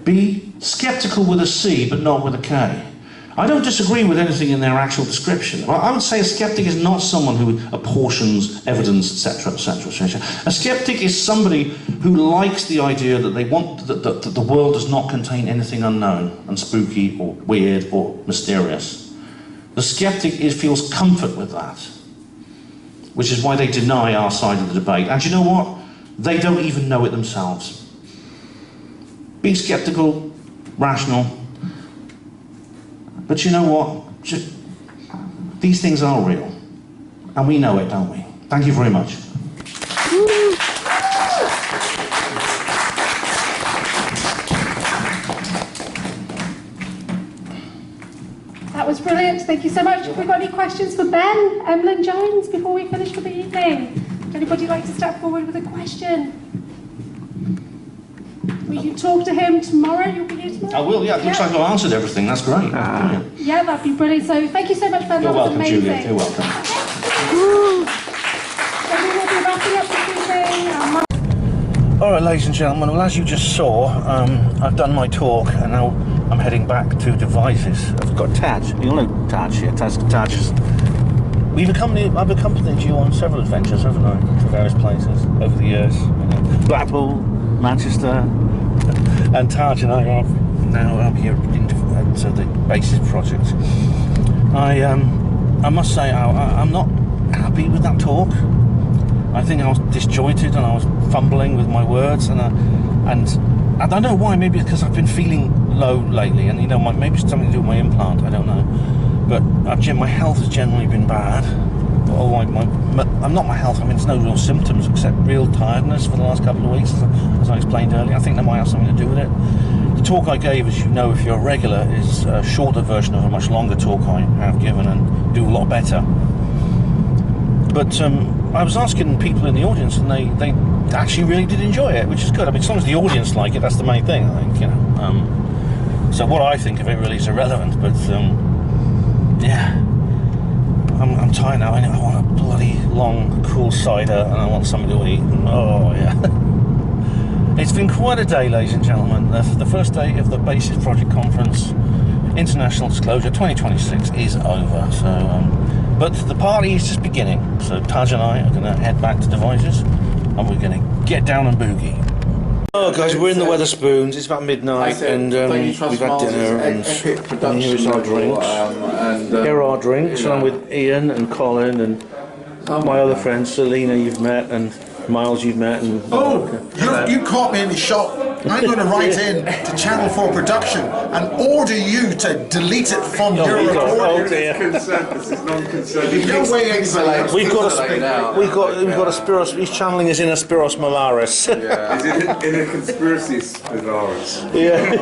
be skeptical with a C, but not with a K. I don't disagree with anything in their actual description. I would say a skeptic is not someone who apportions evidence, etc., etc., etc. A skeptic is somebody who likes the idea that they want that the world does not contain anything unknown and spooky or weird or mysterious. The skeptic feels comfort with that, which is why they deny our side of the debate. And you know what? They don't even know it themselves. Be skeptical, rational. But you know what? These things are real. And we know it, don't we? Thank you very much. That was brilliant. Thank you so much. Have we got any questions for Ben, Emlyn-Jones, before we finish for the evening? Would anybody like to step forward with a question? Will you talk to him tomorrow? You'll be here tomorrow? I will, yeah. It looks like I've answered everything. That's great. Yeah, that'd be brilliant. So thank you so much, Ben. You're That was welcome, amazing. Julia. You're welcome. Alright, ladies and gentlemen, well, as you just saw, I've done my talk and now I'm heading back to Devizes. I've got Taj. You'll know Taj here. Taj is... I've accompanied you on several adventures, haven't I? To various places over the years. Blackpool, Manchester, and Taj and I are now here at the Basis project. I must say I'm not happy with that talk. I think I was disjointed and I was fumbling with my words, and I don't know why. Maybe it's because I've been feeling low lately, and maybe it's something to do with my implant. I don't know, but my health has generally been bad. I'm not my health. I mean, there's no real symptoms except real tiredness for the last couple of weeks, as I explained earlier. I think that might have something to do with it. The talk I gave, as you know, if you're a regular, is a shorter version of a much longer talk I have given and do a lot better. But I was asking people in the audience, and they actually really did enjoy it, which is good. I mean, as long as the audience like it, that's the main thing, I think, so what I think of it really is irrelevant, but yeah, I'm tired now. I want a bloody long, cool cider, and I want something to eat. Oh, yeah. It's been quite a day, ladies and gentlemen. The first day of the Basis Project Conference, International Disclosure 2026, is over, so... But the party is just beginning, so Taj and I are going to head back to Devizes and we're going to get down and boogie. Oh guys, we're in the Wetherspoons, it's about midnight and we've had dinner and here's our drinks. Here are our drinks, and I'm with Ian and Colin and my other friends, Selena you've met and Miles you've met. And you caught me in the shop. I'm going to write in to Channel 4 Production and order you to delete it from your recording. Oh dear. This is non-consent. No way We've got a Spiros. He's channeling us in a Spiros Malaris. Yeah. Is it in a conspiracy Malaris? Yeah.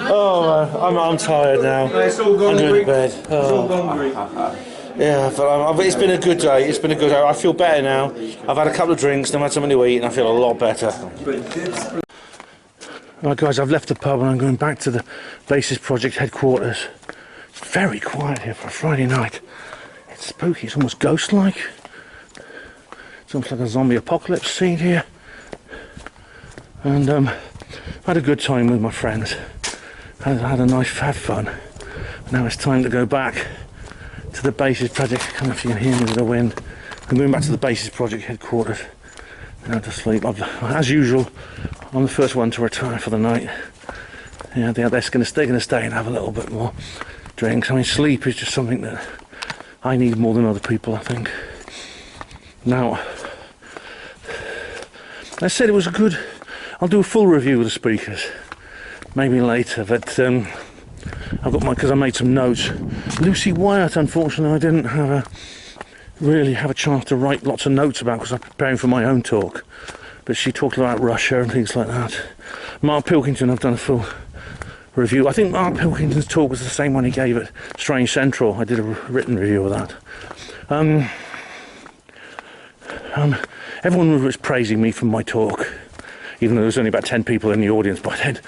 Oh, I'm tired now. I'm going to bed. Oh. Yeah, but it's been a good day. It's been a good day. I feel better now. I've had a couple of drinks, and I've had something to eat, and I feel a lot better. Right, guys, I've left the pub, and I'm going back to the Basis Project headquarters. It's very quiet here for a Friday night. It's spooky. It's almost ghost-like. It's almost like a zombie apocalypse scene here. And I had a good time with my friends. Had fun. Now it's time to go back to the Basis Project. I don't know if you can hear me with the wind. I'm going back to the Basis Project headquarters now to sleep. As usual, I'm the first one to retire for the night. Yeah, they're going to stay and have a little bit more drinks. I mean, sleep is just something that I need more than other people, I think. Now, I said it was a good... I'll do a full review of the speakers, maybe later, but I've got because I made some notes. Lucy Wyatt, unfortunately, I didn't really have a chance to write lots of notes about because I'm preparing for my own talk. But she talked about Russia and things like that. Mark Pilkington, I've done a full review. I think Mark Pilkington's talk was the same one he gave at Strange Central. I did a written review of that. Everyone was praising me for my talk, even though there was only about 10 people in the audience by then.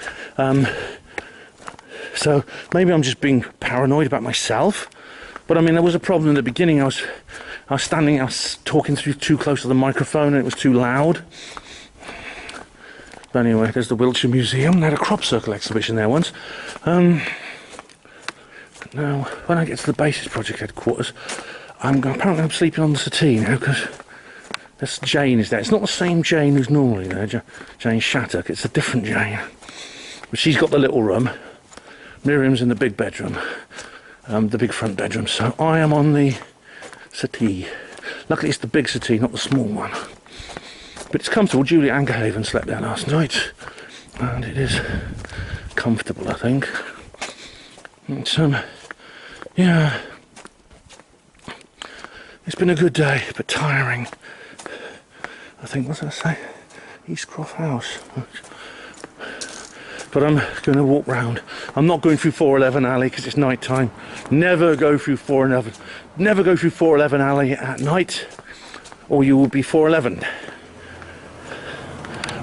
So maybe I'm just being paranoid about myself. But I mean, there was a problem in the beginning. I was talking too close to the microphone and it was too loud. But anyway, there's the Wiltshire Museum. They had a crop circle exhibition there once. Now, when I get to the Basis Project headquarters, apparently I'm sleeping on the settee now because this Jane is there. It's not the same Jane who's normally there, Jane Shattuck. It's a different Jane. But she's got the little room. Miriam's in the big bedroom, the big front bedroom. So I am on the settee. Luckily it's the big settee, not the small one. But it's comfortable. Julie Angerhaven slept there last night, and it is comfortable, I think. It's yeah. It's been a good day, but tiring. I think, what did I say? Eastcroft House. But I'm going to walk round. I'm not going through 411 Alley because it's night time. Never go through 411. Never go through 411 Alley at night, or you will be 411.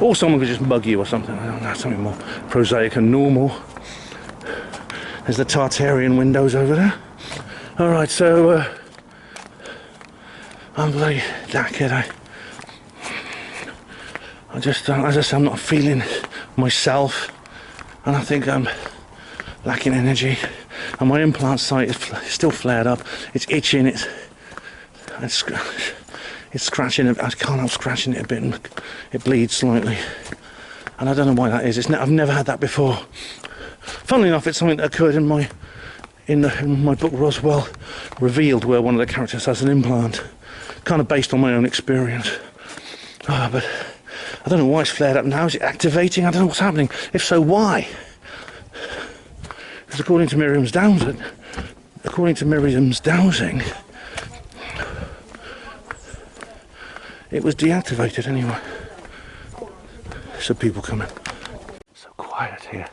Or someone could just mug you or something. I don't know, something more prosaic and normal. There's the Tartarian windows over there. Alright, so I'm bloody knackered. I just, as I say, I'm not feeling myself, and I think I'm lacking energy, and my implant site is still flared up. It's itching. It's scratching. I can't help scratching it a bit, and it bleeds slightly, and I don't know why that is. I've never had that before. Funnily enough, it's something that occurred in my book Roswell Revealed, where one of the characters has an implant, kind of based on my own experience. But I don't know why it's flared up now. Is it activating? I don't know what's happening. If so, why? Because according to Miriam's dowsing, it was deactivated anyway. So people come in. So quiet here.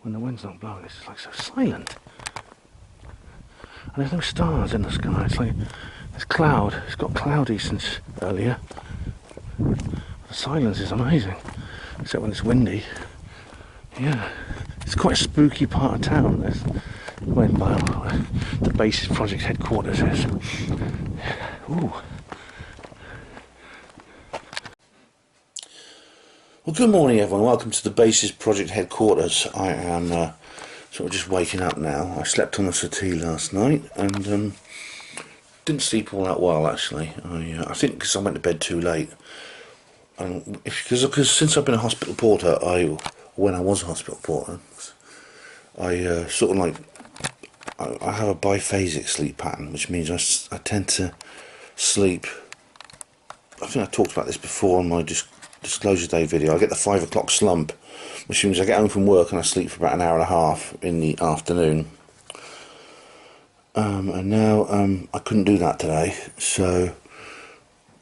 When the wind's not blowing, it's just like so silent. And there's no stars in the sky. It's like it's cloud. It's got cloudy since earlier. The silence is amazing, except when it's windy. Yeah, it's quite a spooky part of town. There's where the Basis Project headquarters is. Ooh. Well, good morning, everyone. Welcome to the Basis Project headquarters. I am sort of just waking up now. I slept on the settee last night and didn't sleep all that well, actually. I think because I went to bed too late. Because since I've been a hospital porter, when I was a hospital porter, I sort of like I have a biphasic sleep pattern, which means I tend to sleep. I think I talked about this before on my Disclosure Day video. I get the 5 o'clock slump, which means I get home from work and I sleep for about an hour and a half in the afternoon. And now I couldn't do that today, so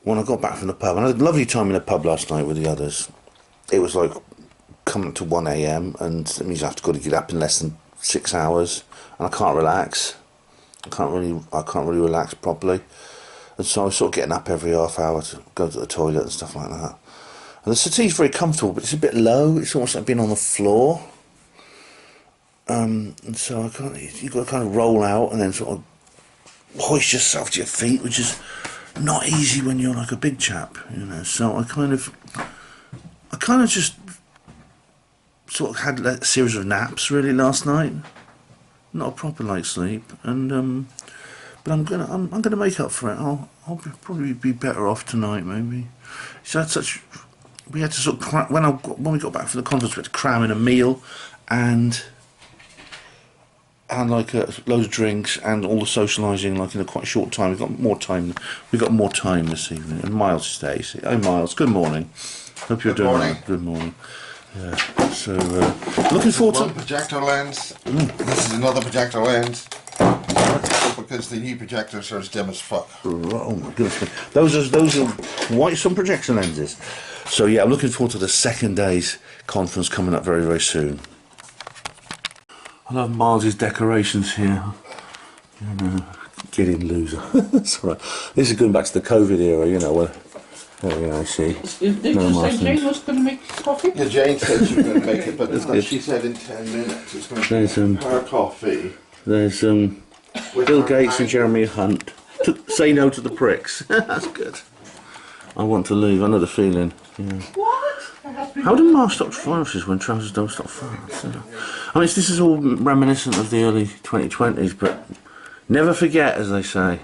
when I got back from the pub, and I had a lovely time in the pub last night with the others. It was like coming to 1 AM, and it means I have to get up in less than 6 hours, and I can't relax. I can't really relax properly, and so I was sort of getting up every half hour to go to the toilet and stuff like that. And the settee's very comfortable, but it's a bit low. It's almost like being on the floor. And so you've got to kind of roll out and then sort of hoist yourself to your feet, which is not easy when you're like a big chap, you know. So I kind of just sort of had a series of naps really last night, not a proper light sleep, and but I'm gonna make up for it. I'll probably be better off tonight, maybe. So we had to sort of when we got back from the conference, we had to cram in a meal and like loads of drinks and all the socialising, like in a quite short time. We've got more time this evening. And Miles is there, you see. Oh, Miles, good morning. Hope you're doing well. Good morning. Yeah. So looking forward to one projector lens. This is another projector lens. Because the new projectors are as dim as fuck. Oh my goodness. Those are white sun projection lenses. So yeah, I'm looking forward to the second day's conference coming up very, very soon. I love Miles's decorations here. Get in, loser. That's all right. This is going back to the COVID era, you know. Where, there we go, I see. Did you say Jane was going to make coffee? Yeah, Jane said she was going to make it, but she said in 10 minutes it's going to be her coffee. There's Bill Gates and Jeremy Hunt. Say no to the pricks. That's good. I want to leave. I know the feeling. Yeah. What? How do masks stop viruses when trousers don't stop farts? I mean, this is all reminiscent of the early 2020s, but never forget, as they say.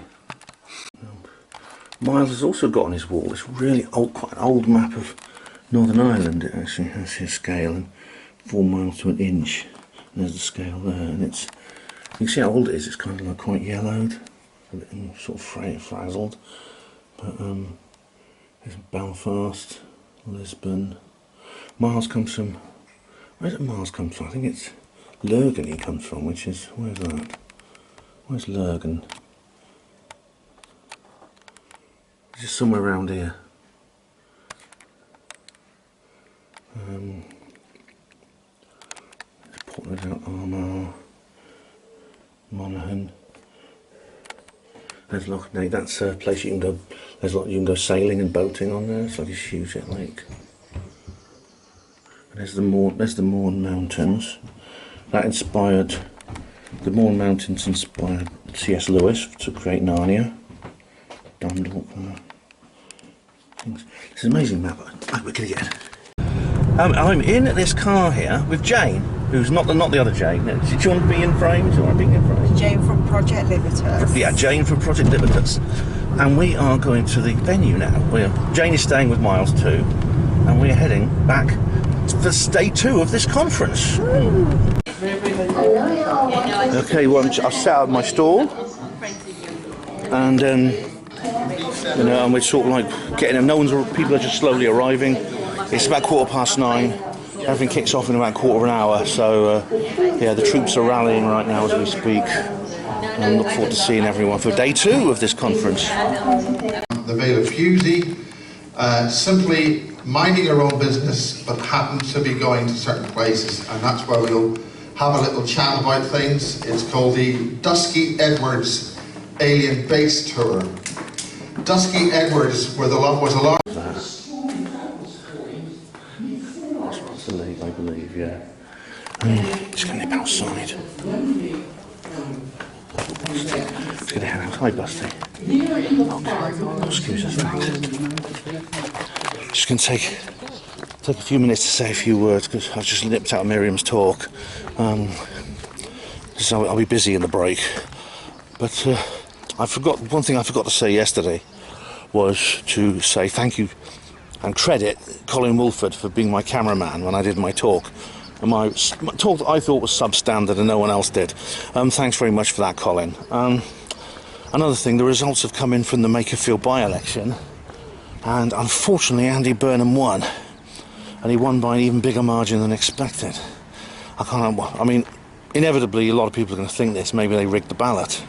Miles has also got on his wall this really old, quite an old map of Northern Ireland. It actually has his scale, and 4 miles to an inch. And there's the scale there, and you can see how old it is. It's kind of like quite yellowed, a bit sort of frazzled. But there's Belfast, Lisbon. Miles comes from, where does Miles come from? I think it's Lurgan he comes from, which is, where's that? Where's Lurgan? It's just somewhere around here. Portland, Armagh, Monaghan. There's Loch Ness. That's a place you can go. You can go sailing and boating on there. It's like this huge lake. And there's the Mourne Mountains. That inspired the Mourne Mountains. Inspired C.S. Lewis to create Narnia. Dundalk. It's an amazing map. Oh, we're going to get it. I'm in this car here with Jane, who's not the other Jane. Do you want to be in frame? Do you want to be in frame? Jane from Project Libertas. Yeah, Jane from Project Libertas. And we are going to the venue now. Jane is staying with Miles too, and we're heading back for day 2 of this conference. Okay, well, I've set out my stall, and you know, and we're sort of like getting them. People are just slowly arriving. It's about 9:15. Everything kicks off in about a quarter of an hour. So yeah, the troops are rallying right now as we speak. And I look forward to seeing everyone for day 2 of this conference. The Vale of Pewsey, simply minding your own business, but happen to be going to certain places, and that's where we'll have a little chat about things. It's called the Dusky Edwards Alien Base Tour. Dusky Edwards was a lot. I believe, yeah. Just going to nip outside. Just going to head out. Hi, Busty. Oh, excuse us, thanks. Just going to take a few minutes to say a few words because I've just nipped out of Miriam's talk. Because I'll be busy in the break. But one thing I forgot to say yesterday was to say thank you and credit Colin Wolford for being my cameraman when I did my talk. And my talk that I thought was substandard and no one else did. Thanks very much for that, Colin. Another thing, the results have come in from the Makerfield by-election, and unfortunately Andy Burnham won, and he won by an even bigger margin than expected. I mean, inevitably a lot of people are going to think this, maybe they rigged the ballot.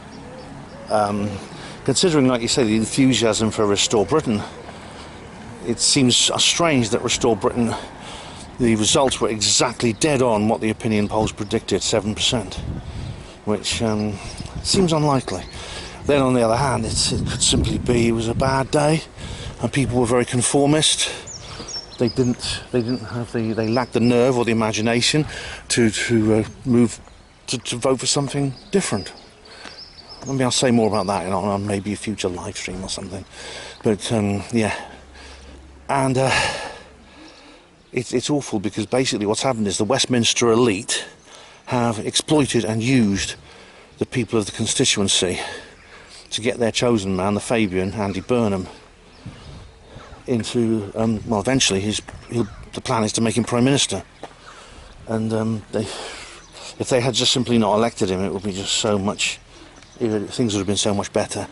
Considering, like you say, the enthusiasm for Restore Britain, it seems strange that Restore Britain, the results were exactly dead on what the opinion polls predicted, 7%, which seems unlikely. Then on the other hand, it could simply be it was a bad day and people were very conformist. They lacked the nerve or the imagination to move to vote for something different. Maybe I'll say more about that on maybe a future live stream or something. But yeah, and it's awful because basically what's happened is the Westminster elite have exploited and used the people of the constituency to get their chosen man, the Fabian, Andy Burnham, into, well, eventually the plan is to make him Prime Minister. And if they had just simply not elected him, it would be just so much, things would have been so much better.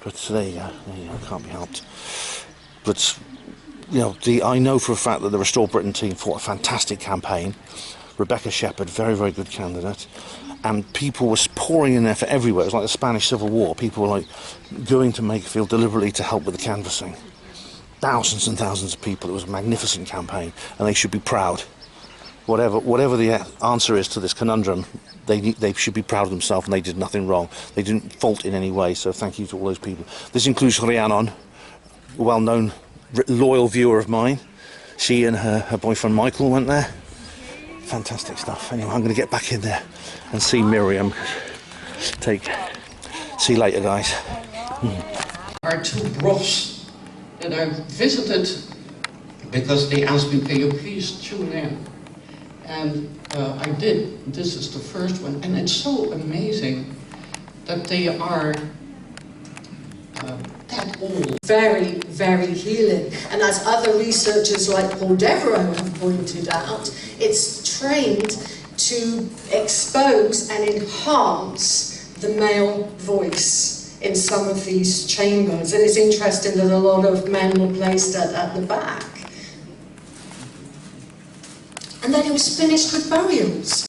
But there you go, it can't be helped. But, you know, I know for a fact that the Restore Britain team fought a fantastic campaign. Rebecca Shepherd, very, very good candidate. And people were pouring in there for everywhere. It was like the Spanish Civil War. People were like going to Makerfield deliberately to help with the canvassing. Thousands and thousands of people. It was a magnificent campaign, and they should be proud. Whatever the answer is to this conundrum, they should be proud of themselves, and they did nothing wrong. They didn't fault in any way. So thank you to all those people. This includes Rhiannon, a well-known loyal viewer of mine. She and her boyfriend Michael went there. Fantastic stuff. Anyway, I'm going to get back in there and see Miriam. See you later, guys. Are two broths that I visited because they asked me, can you please tune in? And I did. This is the first one. And it's so amazing that they are that old. Very, very healing. And as other researchers like Paul Devereux have pointed out, it's trained to expose and enhance the male voice in some of these chambers. And it's interesting that a lot of men were placed at the back. And then it was finished with burials.